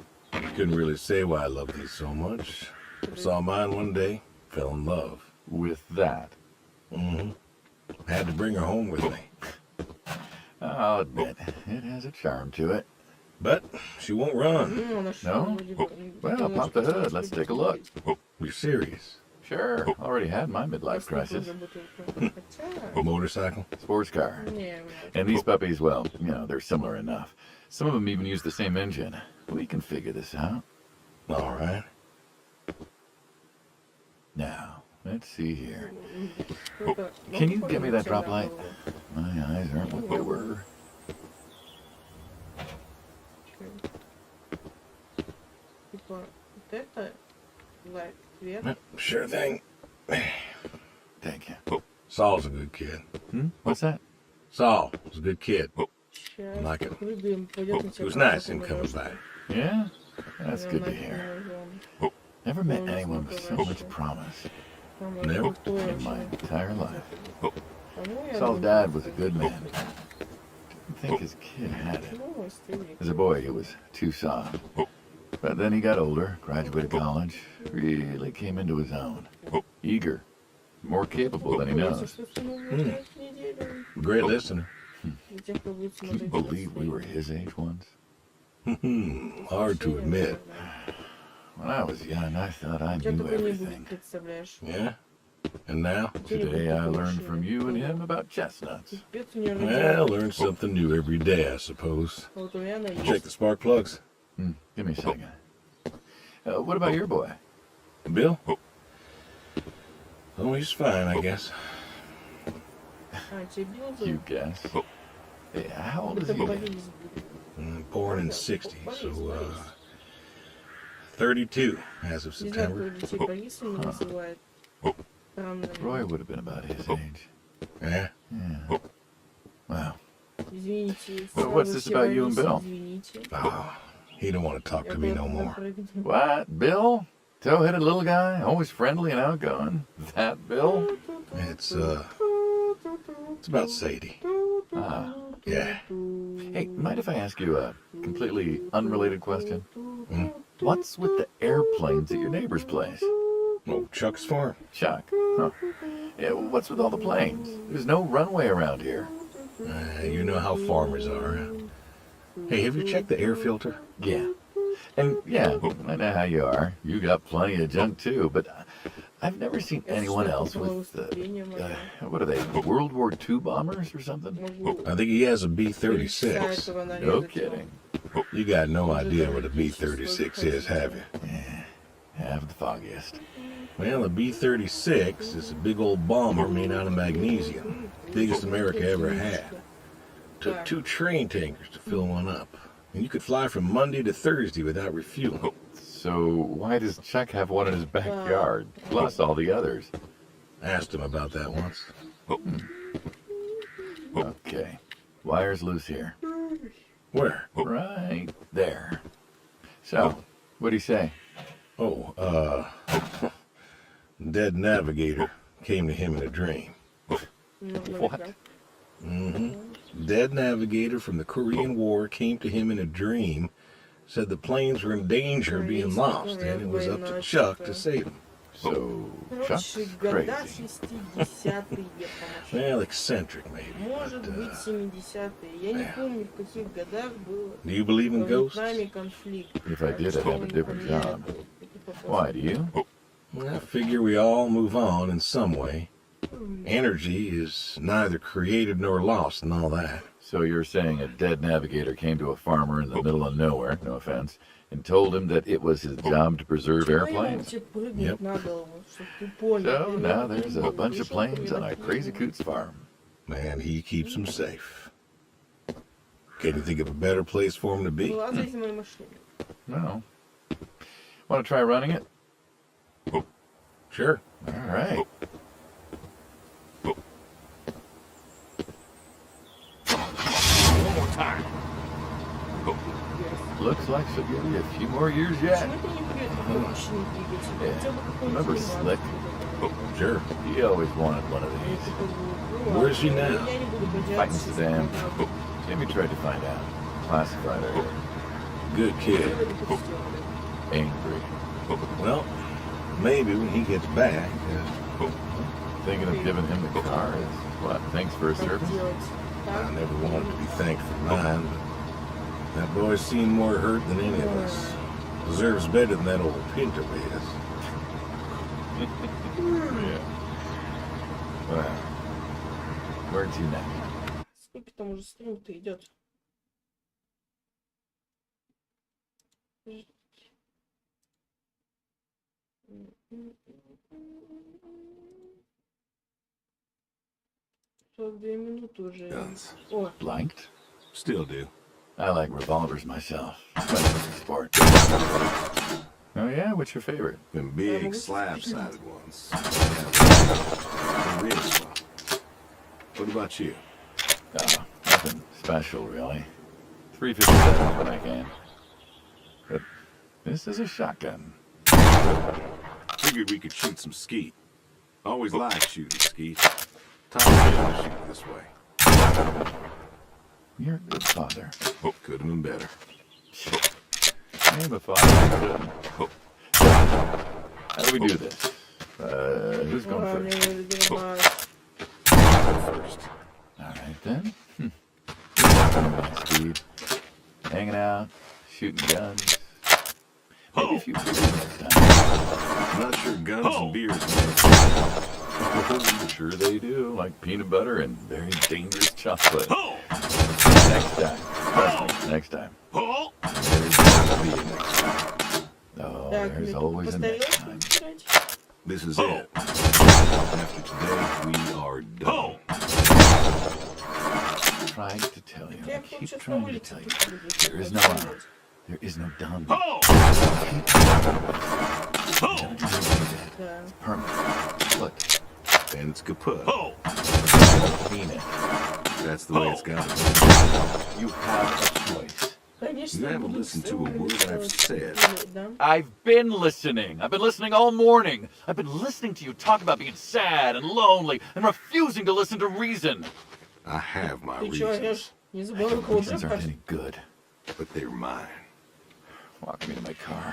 B: Couldn't really say why I love these so much. Saw mine one day, fell in love.
C: With that?
B: Mm-hmm. Had to bring her home with me.
C: I'll admit, it has a charm to it.
B: But she won't run.
C: No? Well, pop the hood. Let's take a look.
B: You're serious?
C: Sure, already had my midlife crisis.
B: A motorcycle?
C: Sports car. And these puppies, well, you know, they're similar enough. Some of them even use the same engine. We can figure this out.
B: All right.
C: Now, let's see here. Can you get me that drop light? My eyes aren't what they were.
B: Sure thing.
C: Thank you.
B: Saul's a good kid.
C: What's that?
B: Saul was a good kid. I like it. It was nice him coming back.
C: Yeah? That's good to hear. Never met anyone with so much promise
B: Never?
C: in my entire life. Saul's dad was a good man. Didn't think his kid had it. As a boy, he was too soft. But then he got older, graduated college, really came into his own. Eager, more capable than he knows.
B: Great listener.
C: Can you believe we were his age once?
B: Hard to admit.
C: When I was young, I thought I knew everything.
B: Yeah? And now?
C: Today I learned from you and him about chestnuts.
B: Well, learn something new every day, I suppose. Check the spark plugs.
C: Give me a second. What about your boy?
B: Bill? Oh, he's fine, I guess.
C: You guess. Hey, how old is he?
B: Born in '60, so 32 as of September.
C: Roy would have been about his age.
B: Yeah?
C: Yeah. Wow. Well, what's this about you and Bill?
B: Oh, he don't want to talk to me no more.
C: What? Bill? Tow-headed little guy? Always friendly and outgoing? That Bill?
B: It's about Sadie.
C: Ah.
B: Yeah.
C: Hey, mind if I ask you a completely unrelated question? What's with the airplanes at your neighbor's place?
B: Oh, Chuck's farm?
C: Chuck? Huh. Yeah, what's with all the planes? There's no runway around here.
B: You know how farmers are. Hey, have you checked the air filter?
C: Yeah. And yeah, I know how you are. You got plenty of junk too, but I've never seen anyone else with, what are they, World War II bombers or something?
B: I think he has a B-36.
C: No kidding.
B: You got no idea what a B-36 is, have you?
C: Yeah, have the foggiest.
B: Well, a B-36 is a big old bomber made out of magnesium. Biggest America ever had. Took 2 train tankers to fill one up. And you could fly from Monday to Thursday without refueling.
C: So why does Chuck have one in his backyard, plus all the others?
B: Asked him about that once.
C: Okay. Wires loose here.
B: Where?
C: Right there. So, what'd he say?
B: Oh, dead navigator came to him in a dream.
C: What?
B: Dead navigator from the Korean War came to him in a dream, said the planes were in danger of being lost, and it was up to Chuck to save them.
C: So, Chuck's crazy.
B: Well, eccentric maybe, but, do you believe in ghosts?
C: If I did, I'd have a different job. Why, do you?
B: I figure we all move on in some way. Energy is neither created nor lost and all that.
C: So you're saying a dead navigator came to a farmer in the middle of nowhere, no offense, and told him that it was his job to preserve airplanes?
B: Yep.
C: So now there's a bunch of planes on a crazy coot's farm.
B: Man, he keeps them safe. Can you think of a better place for him to be?
C: No. Want to try running it?
B: Sure.
C: All right.
B: One more time.
C: Looks like she'll give you a few more years yet. Yeah. Remember Slick?
B: Sure.
C: He always wanted one of these.
B: Where is she now?
C: Fighting Saddam. Jimmy tried to find out. Classified her.
B: Good kid.
C: Angry.
B: Well, maybe when he gets back.
C: Thinking of giving him the car is what? Thanks for his service?
B: I never wanted to be thanked for mine, but that boy's seen more hurt than any of us. Deserves better than that old Pinto is.
C: Yeah. Well, where to now?
A: Сколько там уже стрим-то идет? Что, 2 минуты уже.
B: Guns.
A: О,
C: Blanked?
B: Still do.
C: I like revolvers myself. But it's a sport. Oh yeah? What's your favorite?
B: Them big slab-sided ones. The ridge one. What about you?
C: Nothing special, really. 357 is what I can. But this is a shotgun.
B: Figured we could shoot some skeet. Always liked shooting skeet. Time to shoot this way.
C: You're a good father.
B: Oh, could have been better.
C: I'm a father.
B: Oh.
C: How do we do this? Who's going first?
B: First.
C: Alright then. Speed. Hanging out. Shooting guns. Maybe a few beers next time.
B: Not sure guns and beers mix.
C: Oh, sure they do. Like peanut butter and very dangerous chocolate. Next time. Trust me, next time.
B: There's gotta be a next time.
C: Oh, there's always a next time.
B: This is it. After today, we are done.
C: Tried to tell you. I
A: Я
C: keep
A: получается на
C: trying to
A: улице
C: tell you.
A: тут
C: There is no There is no done.
A: Да.
C: Permanent. Look.
B: And it's kaput.
C: Mean it.
B: That's the way it's gotta be.
C: You have a choice.
A: Конечно,
B: You haven't
A: буду
B: listened to a word I've said.
A: Да.
C: I've been listening. I've been listening all morning. I've been listening to you talk about being sad and lonely and refusing to listen to reason.
B: I have my
A: Ты чё,
B: reasons,
A: орёшь? Не забывай, кого
C: Reasons aren't
A: ты
C: any good.
B: but they're mine.
C: Walk me to my car.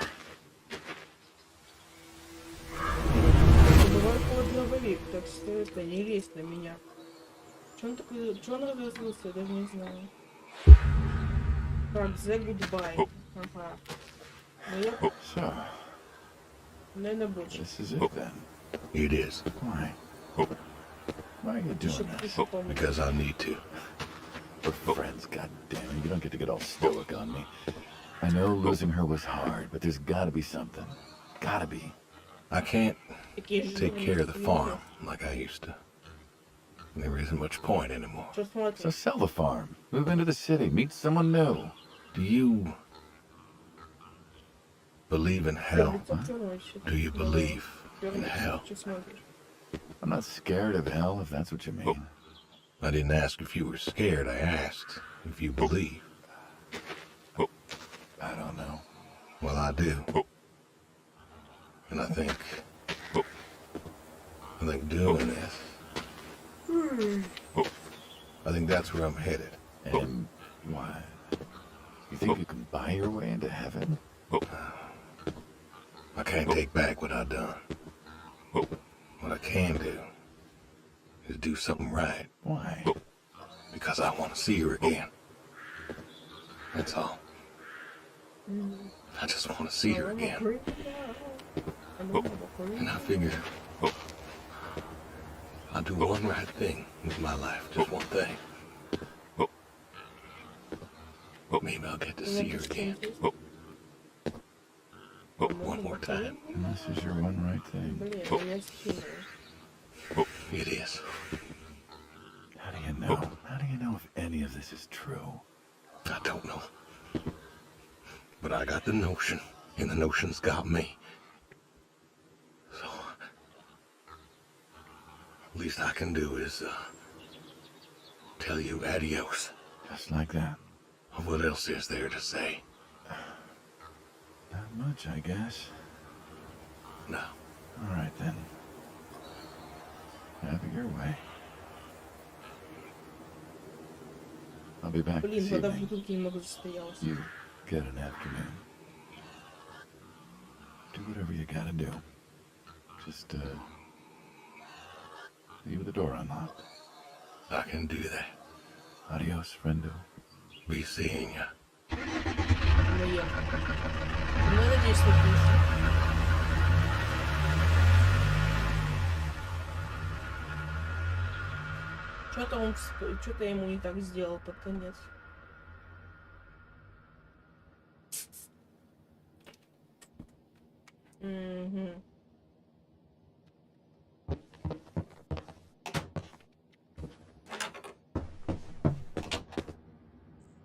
A: забывай, кого говорит, так что это не лезь на меня. Чё он такой, чё он разозлился, я даже не знаю. Так, the goodbye. Ага. Ну я,
C: So,
A: наверное, больше.
C: this is it then.
B: It is.
C: Why? Why are you
A: Еще
C: doing this?
A: кушать помню.
B: Because I need to.
C: We're friends, goddammit. You don't get to get all stoic on me. I know losing her was hard, but there's gotta be something. Gotta be.
B: I can't
A: Такие же
B: take
A: живые
B: care of the
A: люди.
B: farm like I used to. There isn't much point anymore.
A: Чё
C: So
A: смотришь?
C: sell the farm. Move into the city. Meet someone new.
B: Do you believe in hell?
A: Лицо чёрное вообще.
B: Do you believe in
A: Чёрное,
B: hell?
A: чё смотришь?
C: I'm not scared of hell, if that's what you mean.
B: I didn't ask if you were scared. I asked if you believe.
C: I don't know.
B: Well, I do. And I think doing this, I think that's where I'm headed.
C: And why? You think you can buy your way into heaven?
B: I can't take back what I've done. What I can do is do something right
C: Why?
B: because I want to see her again. That's all. I just want to see her again. And I figure I'll do one right thing with my life, just one thing. Maybe I'll get to see her again. One more time.
C: And this is your one right thing.
A: Блин, меня скинуло.
B: It is.
C: How do you know? How do you know if any of this is true?
B: I don't know. But I got the notion, and the notion's got me. So, least I can do is, tell you adios.
C: Just like that.
B: What else is there to say?
C: Not much, I guess.
B: No.
C: All right, then. Have it your way. I'll be back
A: Блин,
C: this
A: вода в
C: evening.
A: бутылке немного застоялась.
C: You get an afternoon. Do whatever you gotta do. Just, leave the door unlocked.
B: I can do that.
C: Adios, friendo.
B: Be seeing ya.
A: Ну, я. Ну, надеюсь, не пишет. Что-то я ему не так сделал под конец. Угу.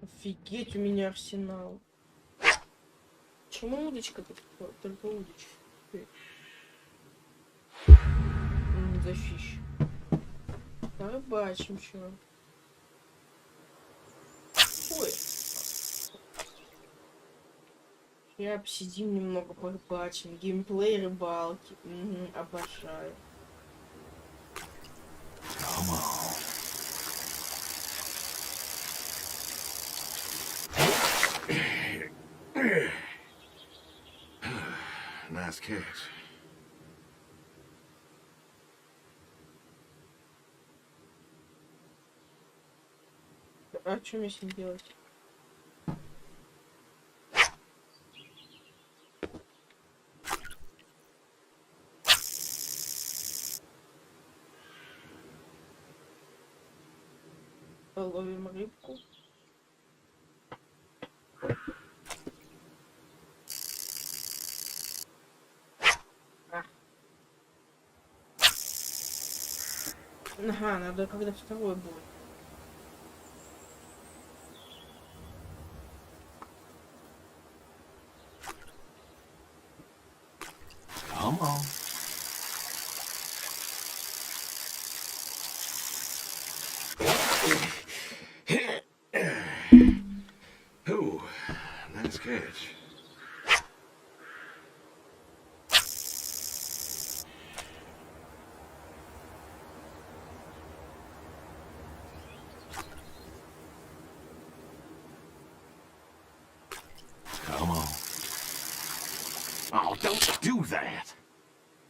A: Офигеть, у меня арсенал. Почему удочка только удочка? За фиш. Побачим, чё. Ой. Я посидим немного, порыбачим. Геймплей рыбалки. Угу, обожаю.
B: Come on. Nice catch.
A: А что мне с ним делать? Ловим рыбку. Ага, надо когда второй будет.
B: Come on. Ooh, nice catch. Come on. Oh, don't do that.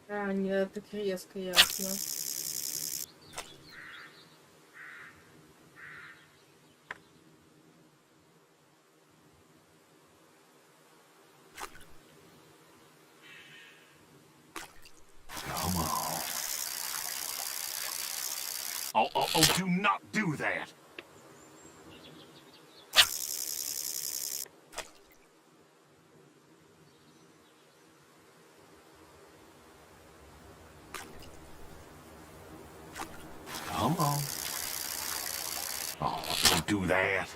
A: А, не надо так резко, ясно.
B: Come on. Oh, do not do that. Come on. Oh, don't do that.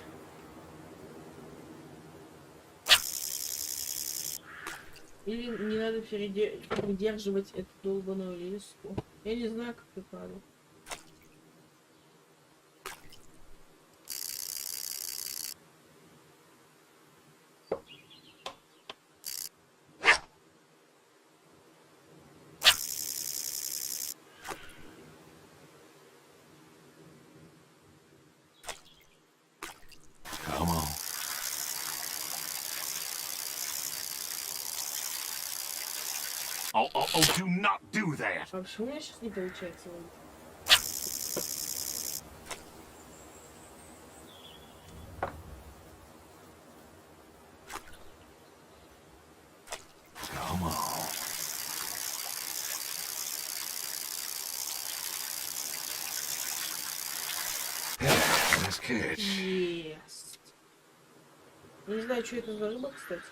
A: Или не надо придерживать эту долбаную леску. Я не знаю, как это надо.
B: Come on. Oh, do not do that.
A: А почему у меня сейчас не получается ловить?
B: Come on. Nice catch.
A: Есть. Не знаю, что это за рыба, кстати.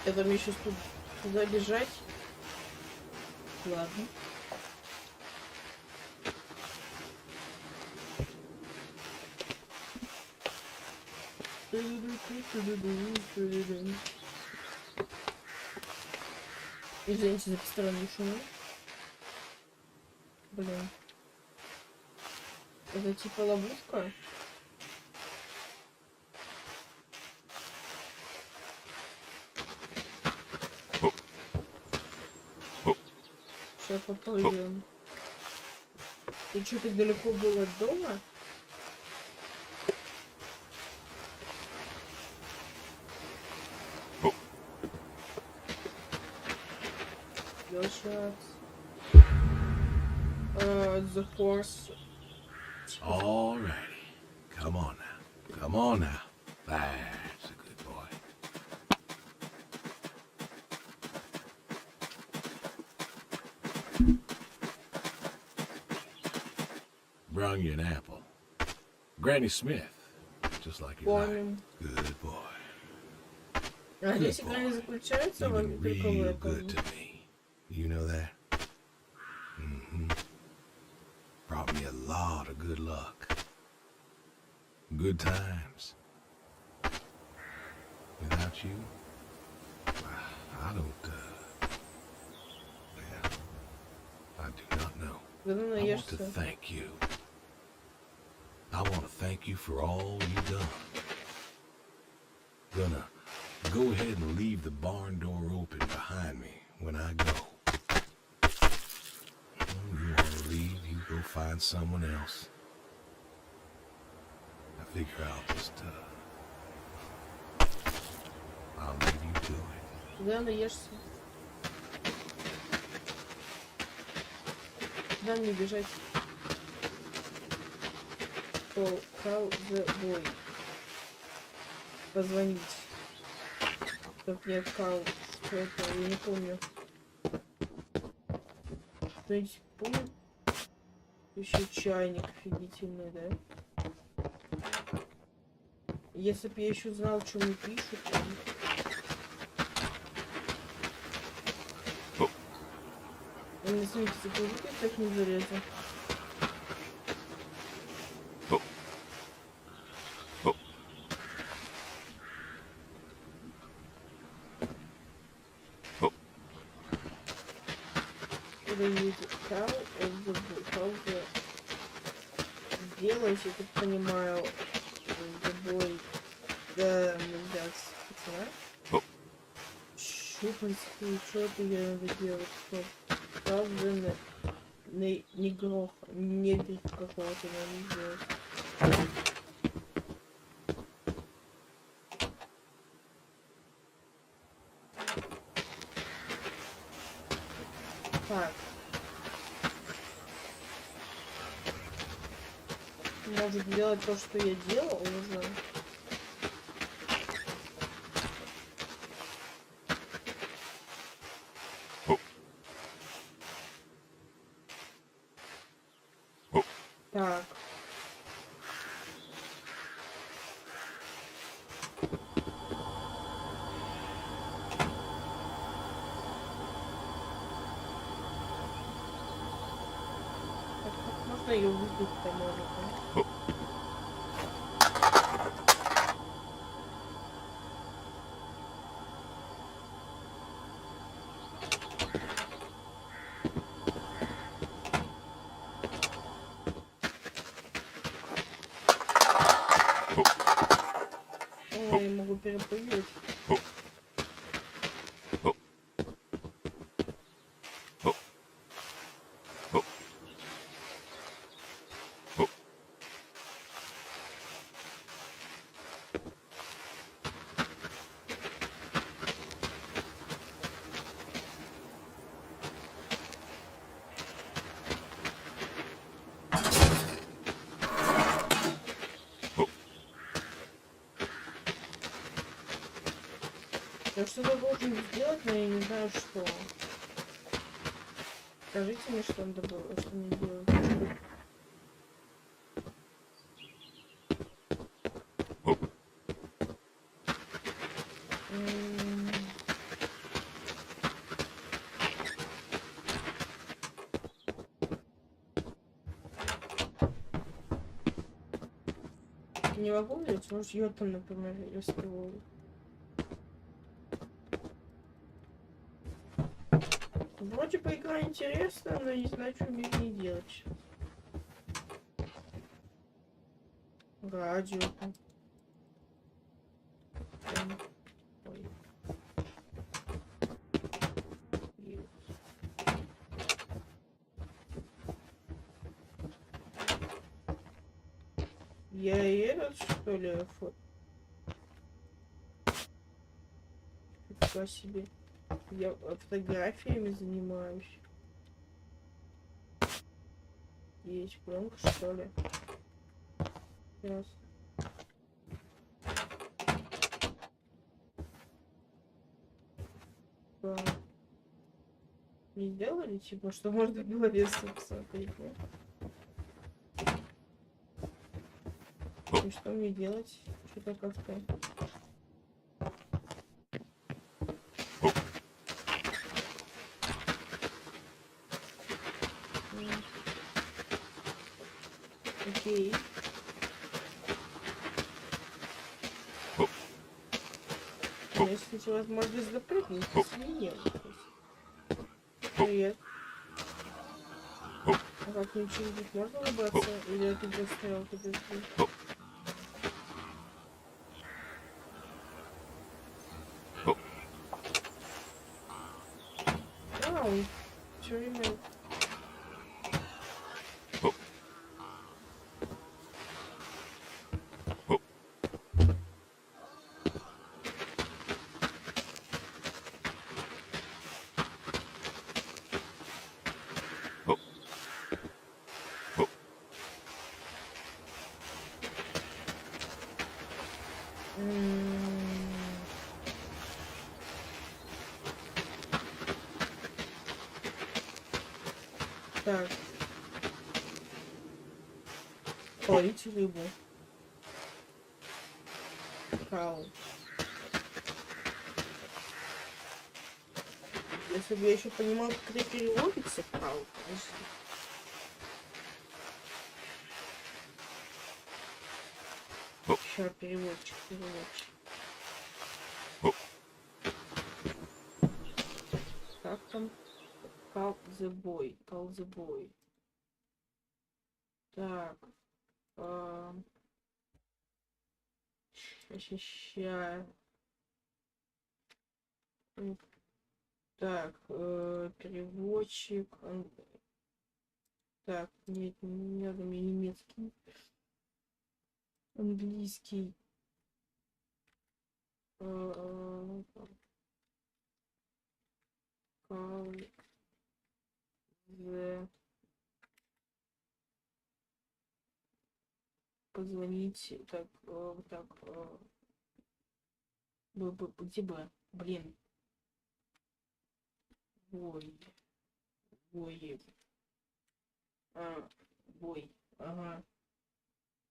A: Это мне сейчас тут туда бежать. Ладно. Извините за посторонние шумы. Блин. Это типа ловушка? Сейчас попробуем. Ты что, так далеко был от дома? The horse.
B: All righty. Come on now. Come on now. That's a good boy. brung you an apple. Granny Smith, just like you like.
A: Помним.
B: Good boy.
A: А здесь игра не заключается
B: You've
A: в
B: been
A: только в
B: real good
A: этом.
B: to me. You know that? Mm-hmm. Brought me a lot of good luck. Good times. Without you, I don't, well, I do not know.
A: Когда
B: I want to
A: наешься.
B: thank you. I want to thank you for all you've done. Gonna go ahead and leave the barn door open behind me when I go. You want to leave, you go find someone else. I figure I'll leave you to it.
A: Когда наешься. Куда мне бежать? Call the boy. Позвонить. Как нет call. Что это? Я не помню. Кто-нибудь помнит? Еще чайник офигительный, да? Если бы я еще знал, что мне пишут. Извините, загрузите так не залезу. Делать, я так понимаю, забой. Да, нельзя, пацана. Щупальцы, что это я надо делать? Правда, не грох, не какого-то надо сделать. Так. Может делать то, что я делал уже. Так. Можно ее выпить-то, может, да? Ой, я могу перепрыгивать. Я что-то должен сделать, но я не знаю, что. Скажите мне, что надо было, что мне делать. Не могу взять, может, я там, например, рисковую. Вроде бы игра интересная, но не знаю, что мне с ней делать. Радио. Ой. Я и этот, что ли, Фига себе. Я фотографиями занимаюсь. Есть пленка, что ли? Сейчас. Да. Не сделали, типа, что можно было вес посмотреть, нет? И что мне делать? Что-то как-то... Окей. Если есть возможность запрыгнуть, свинья. Привет. А как мне через них можно улыбаться? Или это уже стоял подожди? Ау, все время... Так. Половите рыбу. Кау. Если бы я еще понимал, как это переводится, кау, конечно. Сейчас переводчик. Как там? Call the boy. Так. Ща. Так, переводчик. Так, нет, не надо мне немецкий. Английский. Позвонить. Так, так. Где бы? Блин. Бой. Бой. Ага.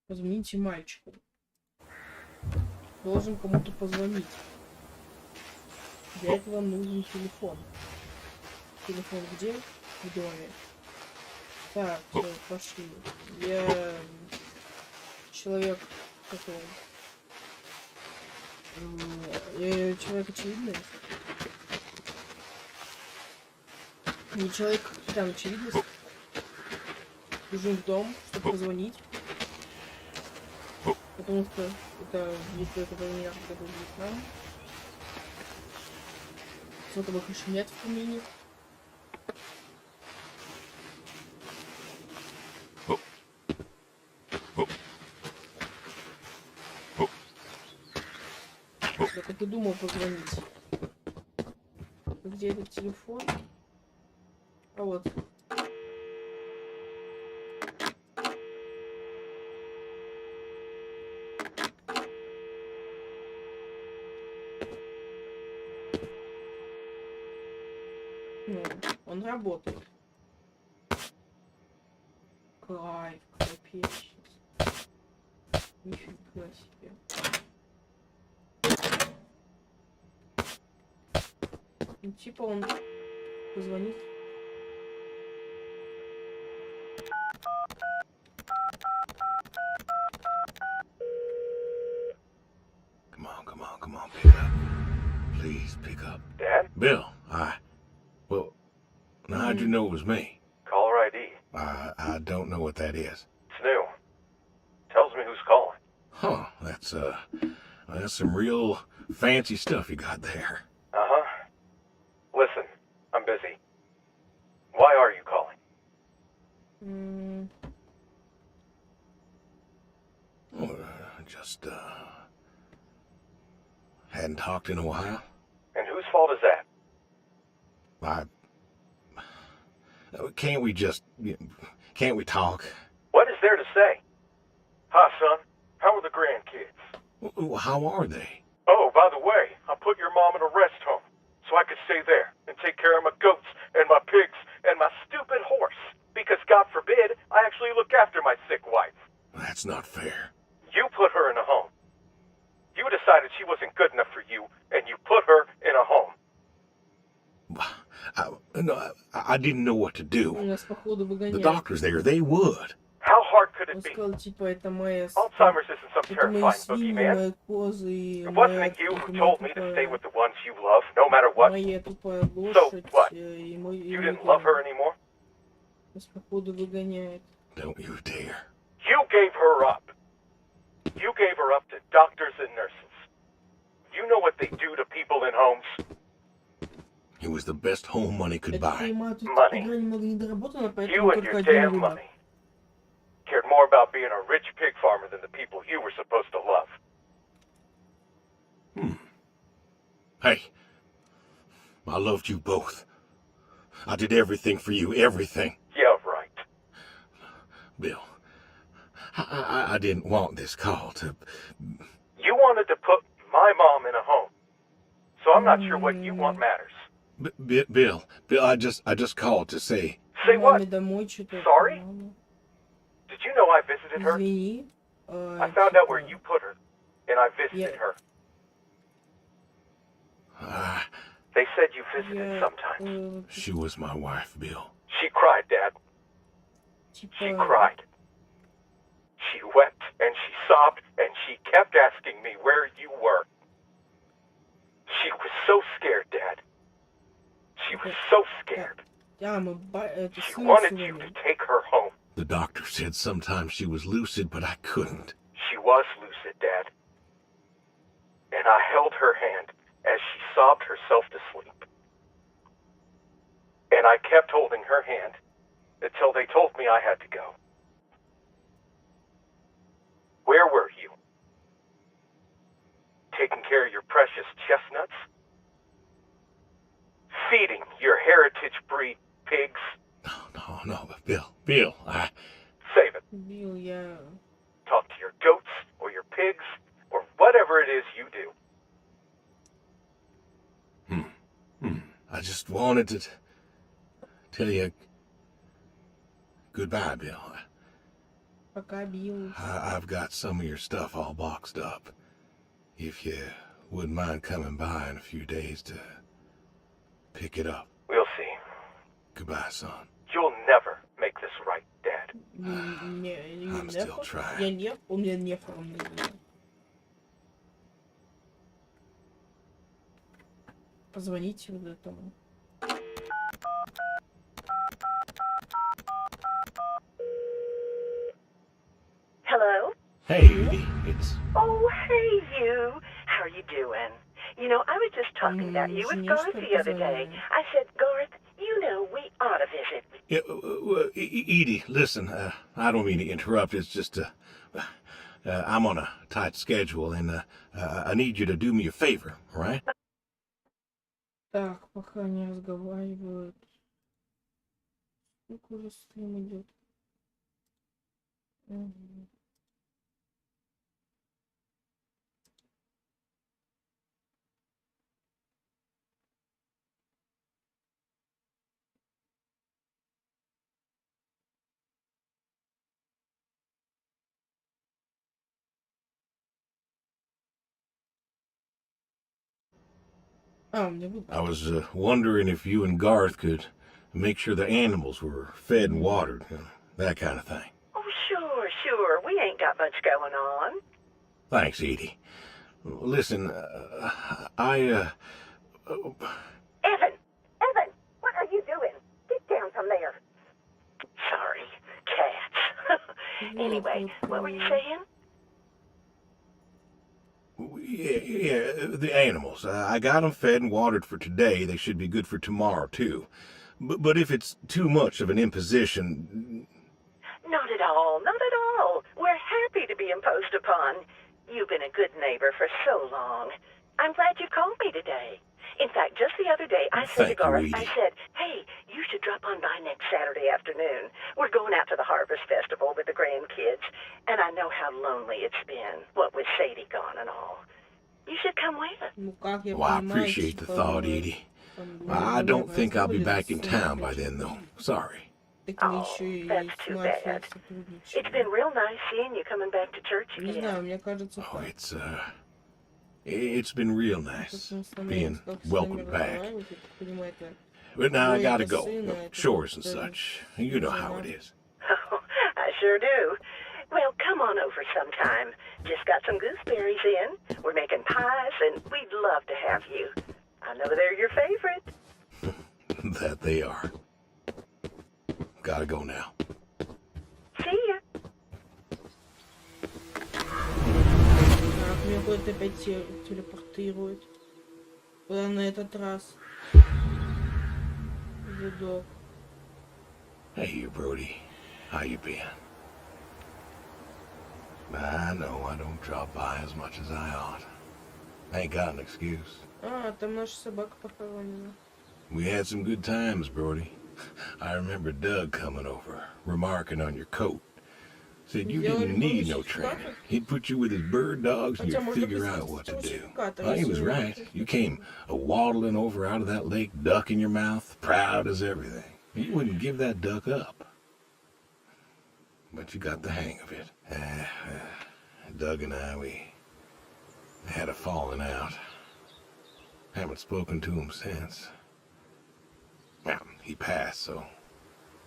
A: Позвоните мальчику. Должен кому-то позвонить. Для этого нужен телефон. Телефон где? В доме. Так, всё, пошли. Я человек такой. Я человек очевидный. Не человек, там очевидность. Бежим в дом, чтобы позвонить. Потому что это, если это война, это будет Вьетнам. Сотовых еще нет в камине. Я так и думал позвонить. Где этот телефон? А вот. Ну, он работает. Кайф, капец. Нифига себе. Ну, типа он позвонит.
B: Come on, pick up. Please pick up.
E: Dad?
B: Bill, well, now how'd you know it was me?
E: Caller ID.
B: I don't know what that is.
E: It's new. Tells me who's calling.
B: Huh, that's some real fancy stuff you got there.
E: Uh-huh. Listen, I'm busy. Why are you calling?
B: Well, just, hadn't talked in a while.
E: And whose fault is that?
B: Can't we talk?
E: What is there to say? Hi, son. How are the grandkids?
B: How are they?
E: Oh, by the way, I put your mom in a rest home so I could stay there and take care of my goats and my pigs and my stupid horse. Because God forbid, I actually look after my sick wife.
B: That's not fair.
E: You put decided she wasn't good enough for you, and you put her in a home.
B: I didn't know what to do.
A: Нас походу
B: The
A: выгоняют.
B: doctors there, they would.
E: How hard could
A: Он
E: it be?
A: сказал, типа, это моя...
E: Alzheimer's isn't some
A: Это мои
E: terrifying
A: свиньи,
E: boogeyman.
A: мои козы и
E: It
A: моя...
E: wasn't it you
A: это
E: who
A: моя
E: told me to stay
A: тупая...
E: with the ones you love, no matter what?
A: Моя тупая
E: So
A: лошадь
E: what?
A: и мой...
E: You didn't love her anymore?
A: Нас походу выгоняет.
B: Don't you dare.
E: You gave her up. You gave her up to doctors and nurses. You know what they do to people in homes?
B: It was the best home money could
A: Эта
B: buy.
A: тюрьма тут
E: Money.
A: игра немного недоработана,
E: You
A: поэтому
E: and
A: только
E: your
A: один
E: damn
A: выбор.
E: money. Cared more about being a rich pig farmer than the people you were supposed to love.
B: Hey, I loved you both. I did everything for you, everything.
E: Yeah, right.
B: Bill, I didn't want this call to...
E: You wanted to put my mom in a home. So I'm not sure what you want matters.
B: Bill, I just called to say...
E: Say what?
A: Маме домой что-то...
E: Sorry?
A: Мама.
E: Did you know I visited her?
A: Извини.
E: I found out where you put her, and I visited
A: Yeah.
E: her. They said you visited
A: Я...
E: sometimes.
B: She was my wife, Bill.
E: She cried, Dad. She
A: Типа...
E: cried. She wept, and she sobbed, and she kept asking me where you were. She was so scared, Dad. She was so scared.
A: Да, мы... Это
E: She
A: сын
E: wanted you to
A: сегодня.
E: take her home.
B: The doctor said sometimes she was lucid, but I couldn't.
E: She was lucid, Dad. And I held her hand as she sobbed herself to sleep. And I kept holding her hand until they told me I had to go. Where were you? Taking care of your precious chestnuts? Feeding your heritage breed pigs?
B: No, Bill,
E: Save it.
A: Бил, я...
E: Talk to your goats or your pigs or whatever it is you do.
B: I just wanted to tell you goodbye, Bill.
A: Пока бил.
B: I've got some of your stuff all boxed up. If you wouldn't mind coming by in a few days to pick it up.
E: We'll see.
B: Goodbye, son.
E: You'll never make this right, Dad.
B: I'm still trying.
A: Я не... У меня не формулировано. Позвоните вот этому.
F: Hello?
B: Hey, Edie, it's...
F: Oh, hey, you. How are you doing? You know, I was just talking about you with Garth the other day. I said, Garth, you know, we ought to visit.
B: Edie, listen, I don't mean to interrupt. It's just, I'm on a tight schedule, and I need you to do me a favor, all right?
A: Так, пока не разговаривают. Сколько уже стрим идет? Мгм. А, у меня выбор.
B: I was wondering if you and Garth could make sure the animals were fed and watered, that kind of thing.
F: Oh, sure. We ain't got much going on.
B: Thanks, Edie. Listen,
F: Evan, what are you doing? Get down from there. Sorry, cats. Anyway, what were you saying?
B: Yeah, the animals. I got them fed and watered for today. They should be good for tomorrow, too. But if it's too much of an imposition...
F: Not at all. We're happy to be imposed upon. You've been a good neighbor for so long. I'm glad you called me today. In fact, just the other day, I said to
B: Thank you,
F: Garth,
B: Edie.
F: I said, hey, you should drop on by next Saturday afternoon. We're going out to the Harvest Festival with the grandkids, and I know how lonely it's been, what with Sadie gone and all. You should come with us.
A: Ну как я
B: Well, I
A: понимаю,
B: appreciate the
A: типа,
B: thought,
A: вы
B: Edie.
A: там
B: I don't think I'll be
A: разговаривали
B: back in
A: с
B: town by
A: Игорем.
B: then, though. Sorry.
A: Так вы
F: Oh,
A: еще и
F: that's
A: с
F: too
A: мафией
F: bad.
A: сотрудничали.
F: It's been real nice seeing you coming back to church
A: Не
F: again.
A: знаю, мне кажется,
B: Oh,
A: так.
B: it's, It's been real nice being welcomed back. But now I gotta go. Chores and such. You know how it is.
F: Oh, I sure do. Well, come on over sometime. Just got some gooseberries in. We're making pies, and we'd love to have you. I know they're your favorite.
B: That they are. Gotta go now.
F: See ya.
A: Так, меня куда-то опять телепортирует. Куда на этот раз? Задок.
B: Hey, Brody. How you been? I know I don't drop by as much as I ought. I ain't got an excuse.
A: А, там наша собака похоронена.
B: We had some good times, Brody. I remember Doug coming over, remarking on your coat. Said you didn't need no training. He'd put you with his bird dogs and you'd figure out what to do. Well, he was right. You came waddling over out of that lake, duck in your mouth, proud as everything. You wouldn't give that duck up. But you got the hang of it. Doug and I, we had a falling out. Haven't spoken to him since. Well, he passed, so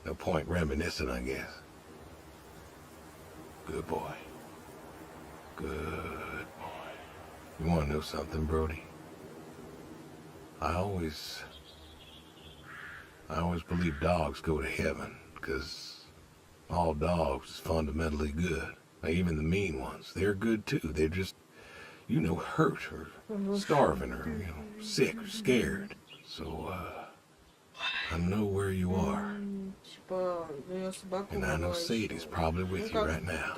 B: no point reminiscing, I guess. Good boy. Good boy. You want to know something, Brody? I always believe dogs go to heaven, because all dogs is fundamentally good. Now, even the mean ones, they're good too. They're just, hurt or starving or, sick or scared. So, I know where you are. And I know Sadie's probably with you right now.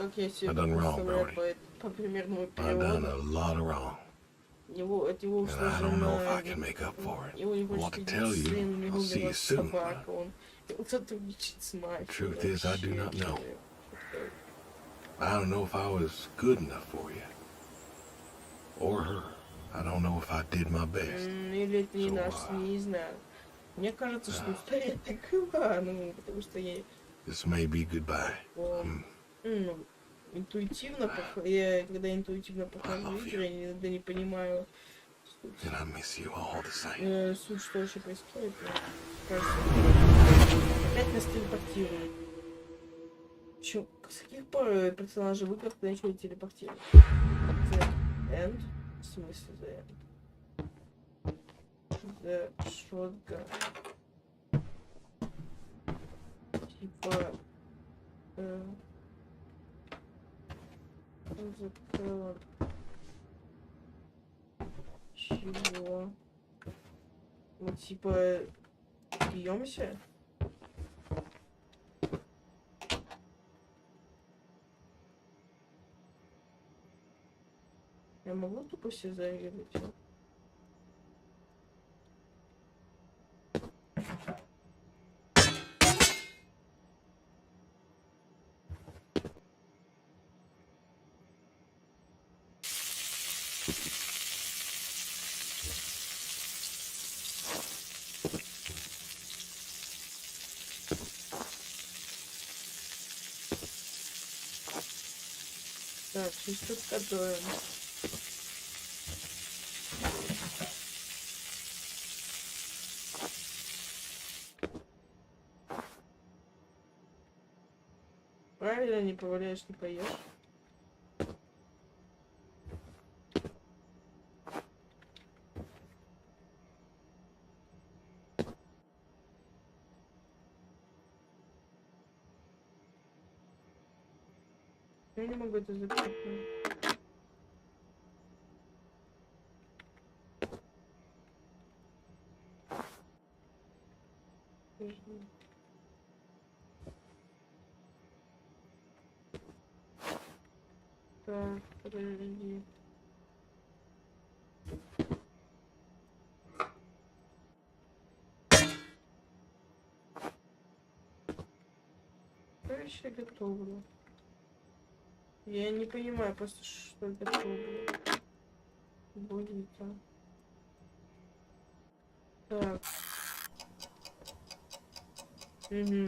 B: I done wrong, Brody. I done a lot of wrong. And I don't know if I can make up for it. I want to tell you, I'll see you soon. But truth is, I do not know. I don't know if I was good enough for you. Or her. I don't know if I did my best.
A: Или это не наш, не знаю. Мне кажется, что история такова, потому что я...
B: This may be goodbye.
A: Интуитивно, когда интуитивно прохожу игры, я иногда не понимаю
B: And I miss you all the same.
A: суть, что вообще происходит. Кажется, опять нас телепортируют. Чё, с каких пор персонажи в играх начали телепортировать? The End? В смысле The End? The Shotgun. Типа... Чего? Вот типа... Бьемся? Я могу тупо все зарезать? Так, чисто готовим. Правильно, не поваляешь, не поешь. Я не могу это записать. Так, подожди. Короче, готово. Я не понимаю просто, что готово будет там. Так. Угу.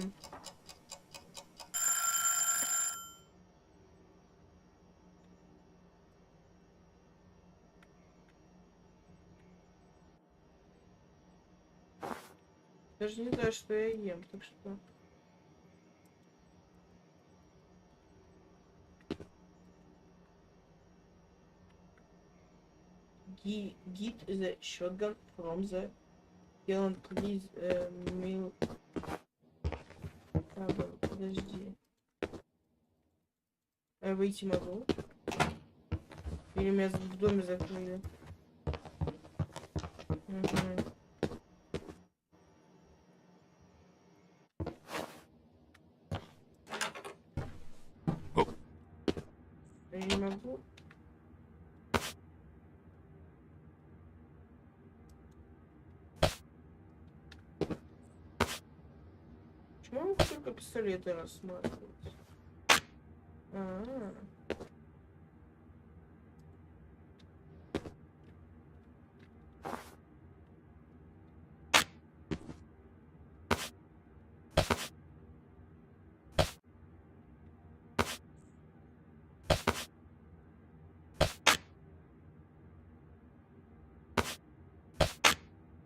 A: Даже не знаю, что я ем, так что... Get the shotgun from the Helen, please, milk. Подожди. Я выйти могу? Или меня в доме закрыли? Угу. Я не могу. Почему он только пистолеты рассматривать? А-а-а.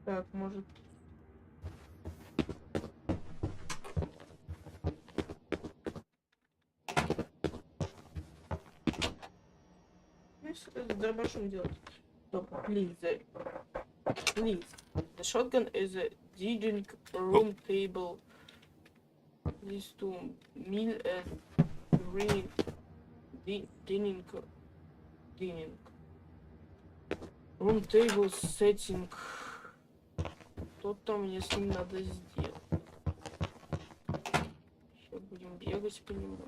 A: Так, может... Если это дробашом делать. Стоп, please. Please. The shotgun is a dining room table. This to meal and green dining room table setting. Что там мне с ним надо сделать? Сейчас будем бегать, понимать.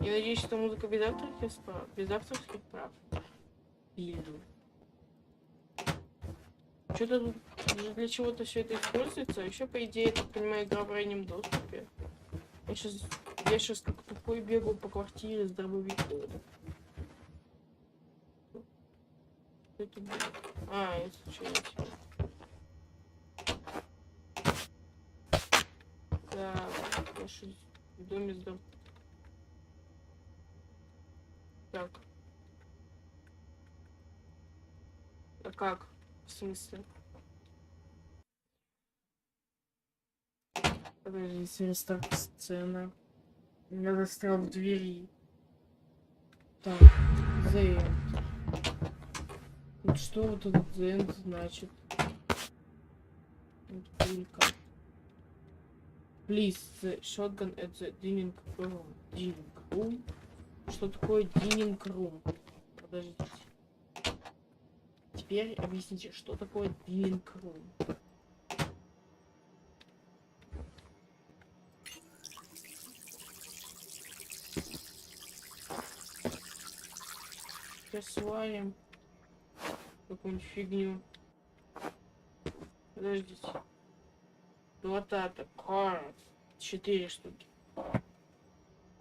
A: Я надеюсь, что музыка без авторских прав. Пилю. Что-то тут для чего-то все это используется. А еще, по идее, я так понимаю, игра в раннем доступе. Я сейчас как тупой бегаю по квартире с дробовиком. Что это будет? А, я случайно. Так, я что в доме с дробовиком. Так. А как? В смысле? Подождите, рестарт сцена. Я застрял в двери. Так, the end. Вот что вот этот the end значит? Вот пулька. Please, the shotgun at the dining room. Dining room? Что такое dining room? Подождите. Теперь объясните, что такое dining room. Сейчас свалим какую-нибудь фигню. Подождите. Батата, carrot. 4 штуки.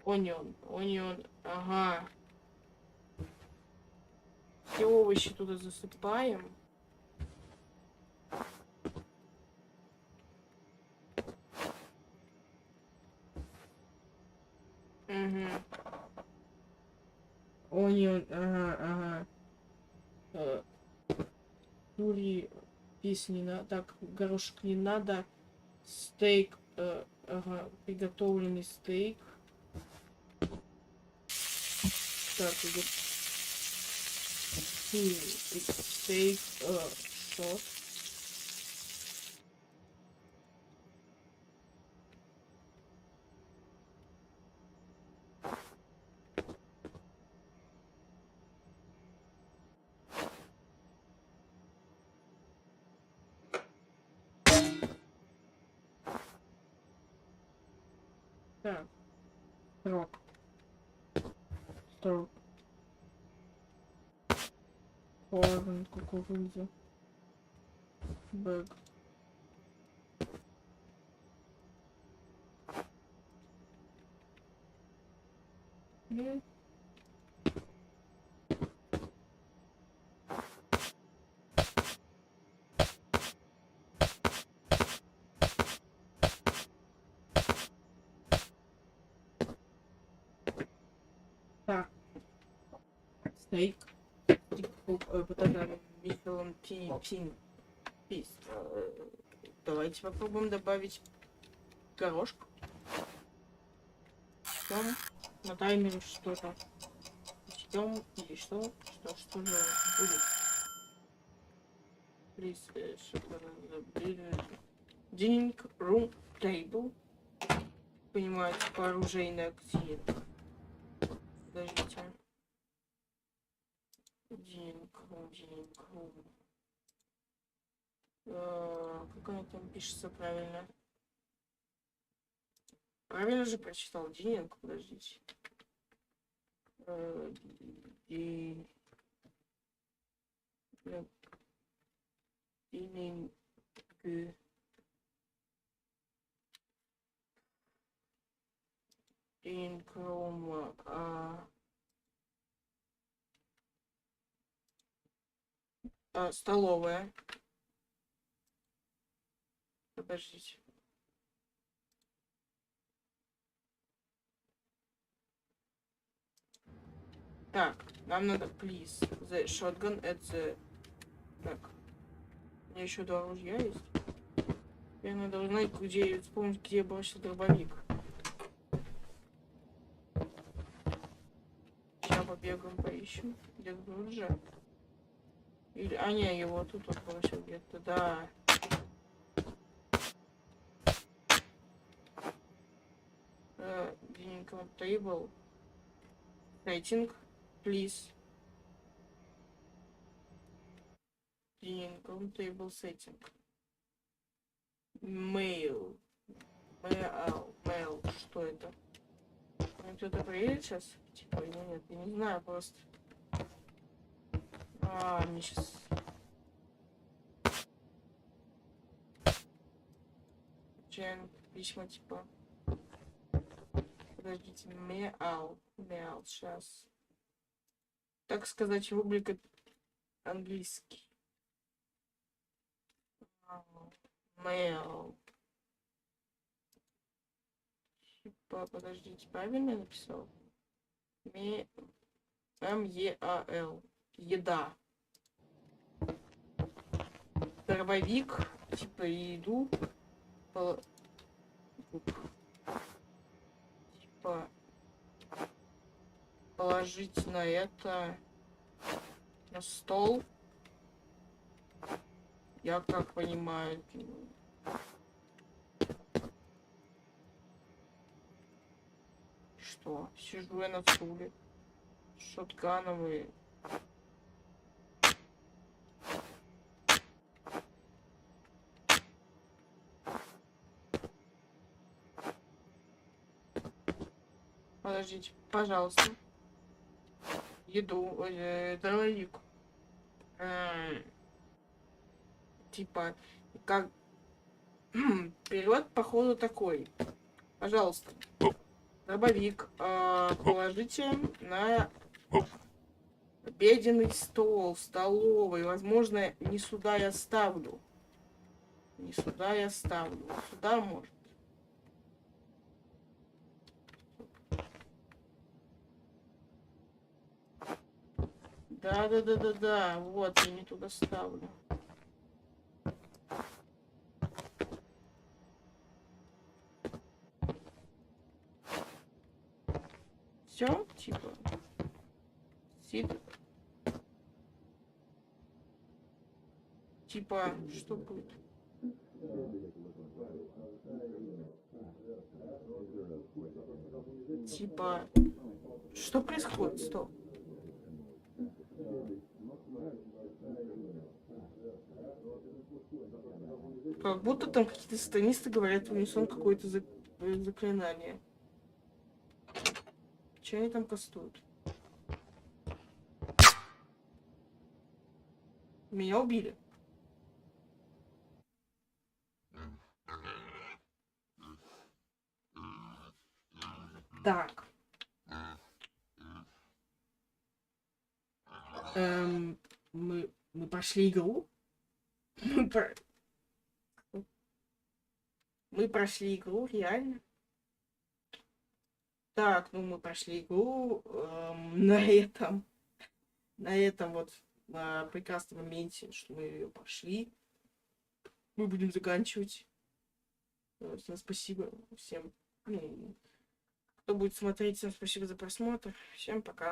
A: Onion, ага. Все овощи туда засыпаем. Угу. Onion, ага. Тури, пис не надо. Так, горошек не надо. Стейк, ага, приготовленный стейк. Так, стейк, сос. Так. Рок. Строк. Корн, кукуруза. Бэг. Стейк. Потом Михелом Пис. Давайте попробуем добавить горошку. Ждем. На таймере что-то. Ждем или что? Что же будет? Dining room table. Понимаю, типа оружейная где. Подождите. Dining room. Как оно там пишется правильно? Правильно же прочитал. Dining, подождите. Dining. Dining room. Столовая. Подождите. Так, нам надо, please, the shotgun at the... Так. У меня еще 2 ружья есть. Теперь надо узнать, где, вспомнить, где бросил дробовик. Сейчас побегаем, поищем. Где тут ружья? Или... А, не, его тут вот бросил где-то, да. Dining room table. Rating, please. Dining room table setting. Mail. Mail. Что это? Кто-то приедет сейчас? Типа, или нет? Я не знаю, просто. Мне сейчас... Письма, типа... Подождите, Мяу, сейчас. Так сказать, рубрика английский. Мяу. Типа, подождите, правильно я написал? Мял. Еда. Дробовик, типа, еду. Положить на это, на стол. Я как понимаю. Что? Сижу я на стуле. Шотгановые. Подождите, пожалуйста. Еду, дробовик. Типа, как... Перевод, походу, такой. Пожалуйста. Дробовик положите на обеденный стол, столовый. Возможно, не сюда я ставлю. Не сюда я ставлю. Сюда может. Да. Вот, я не туда ставлю. Все, типа. Сид. Типа, что будет? Типа, что происходит? Стоп. Как будто там какие-то сатанисты говорят в унисон какое-то заклинание. Че они там кастуют? Меня убили. Так. Мы прошли игру. Мы прошли игру, реально. Так, ну мы прошли игру на этом. на этом вот прекрасном моменте, что мы ее пошли, мы будем заканчивать. Всем спасибо всем. Ну, кто будет смотреть, всем спасибо за просмотр. Всем пока.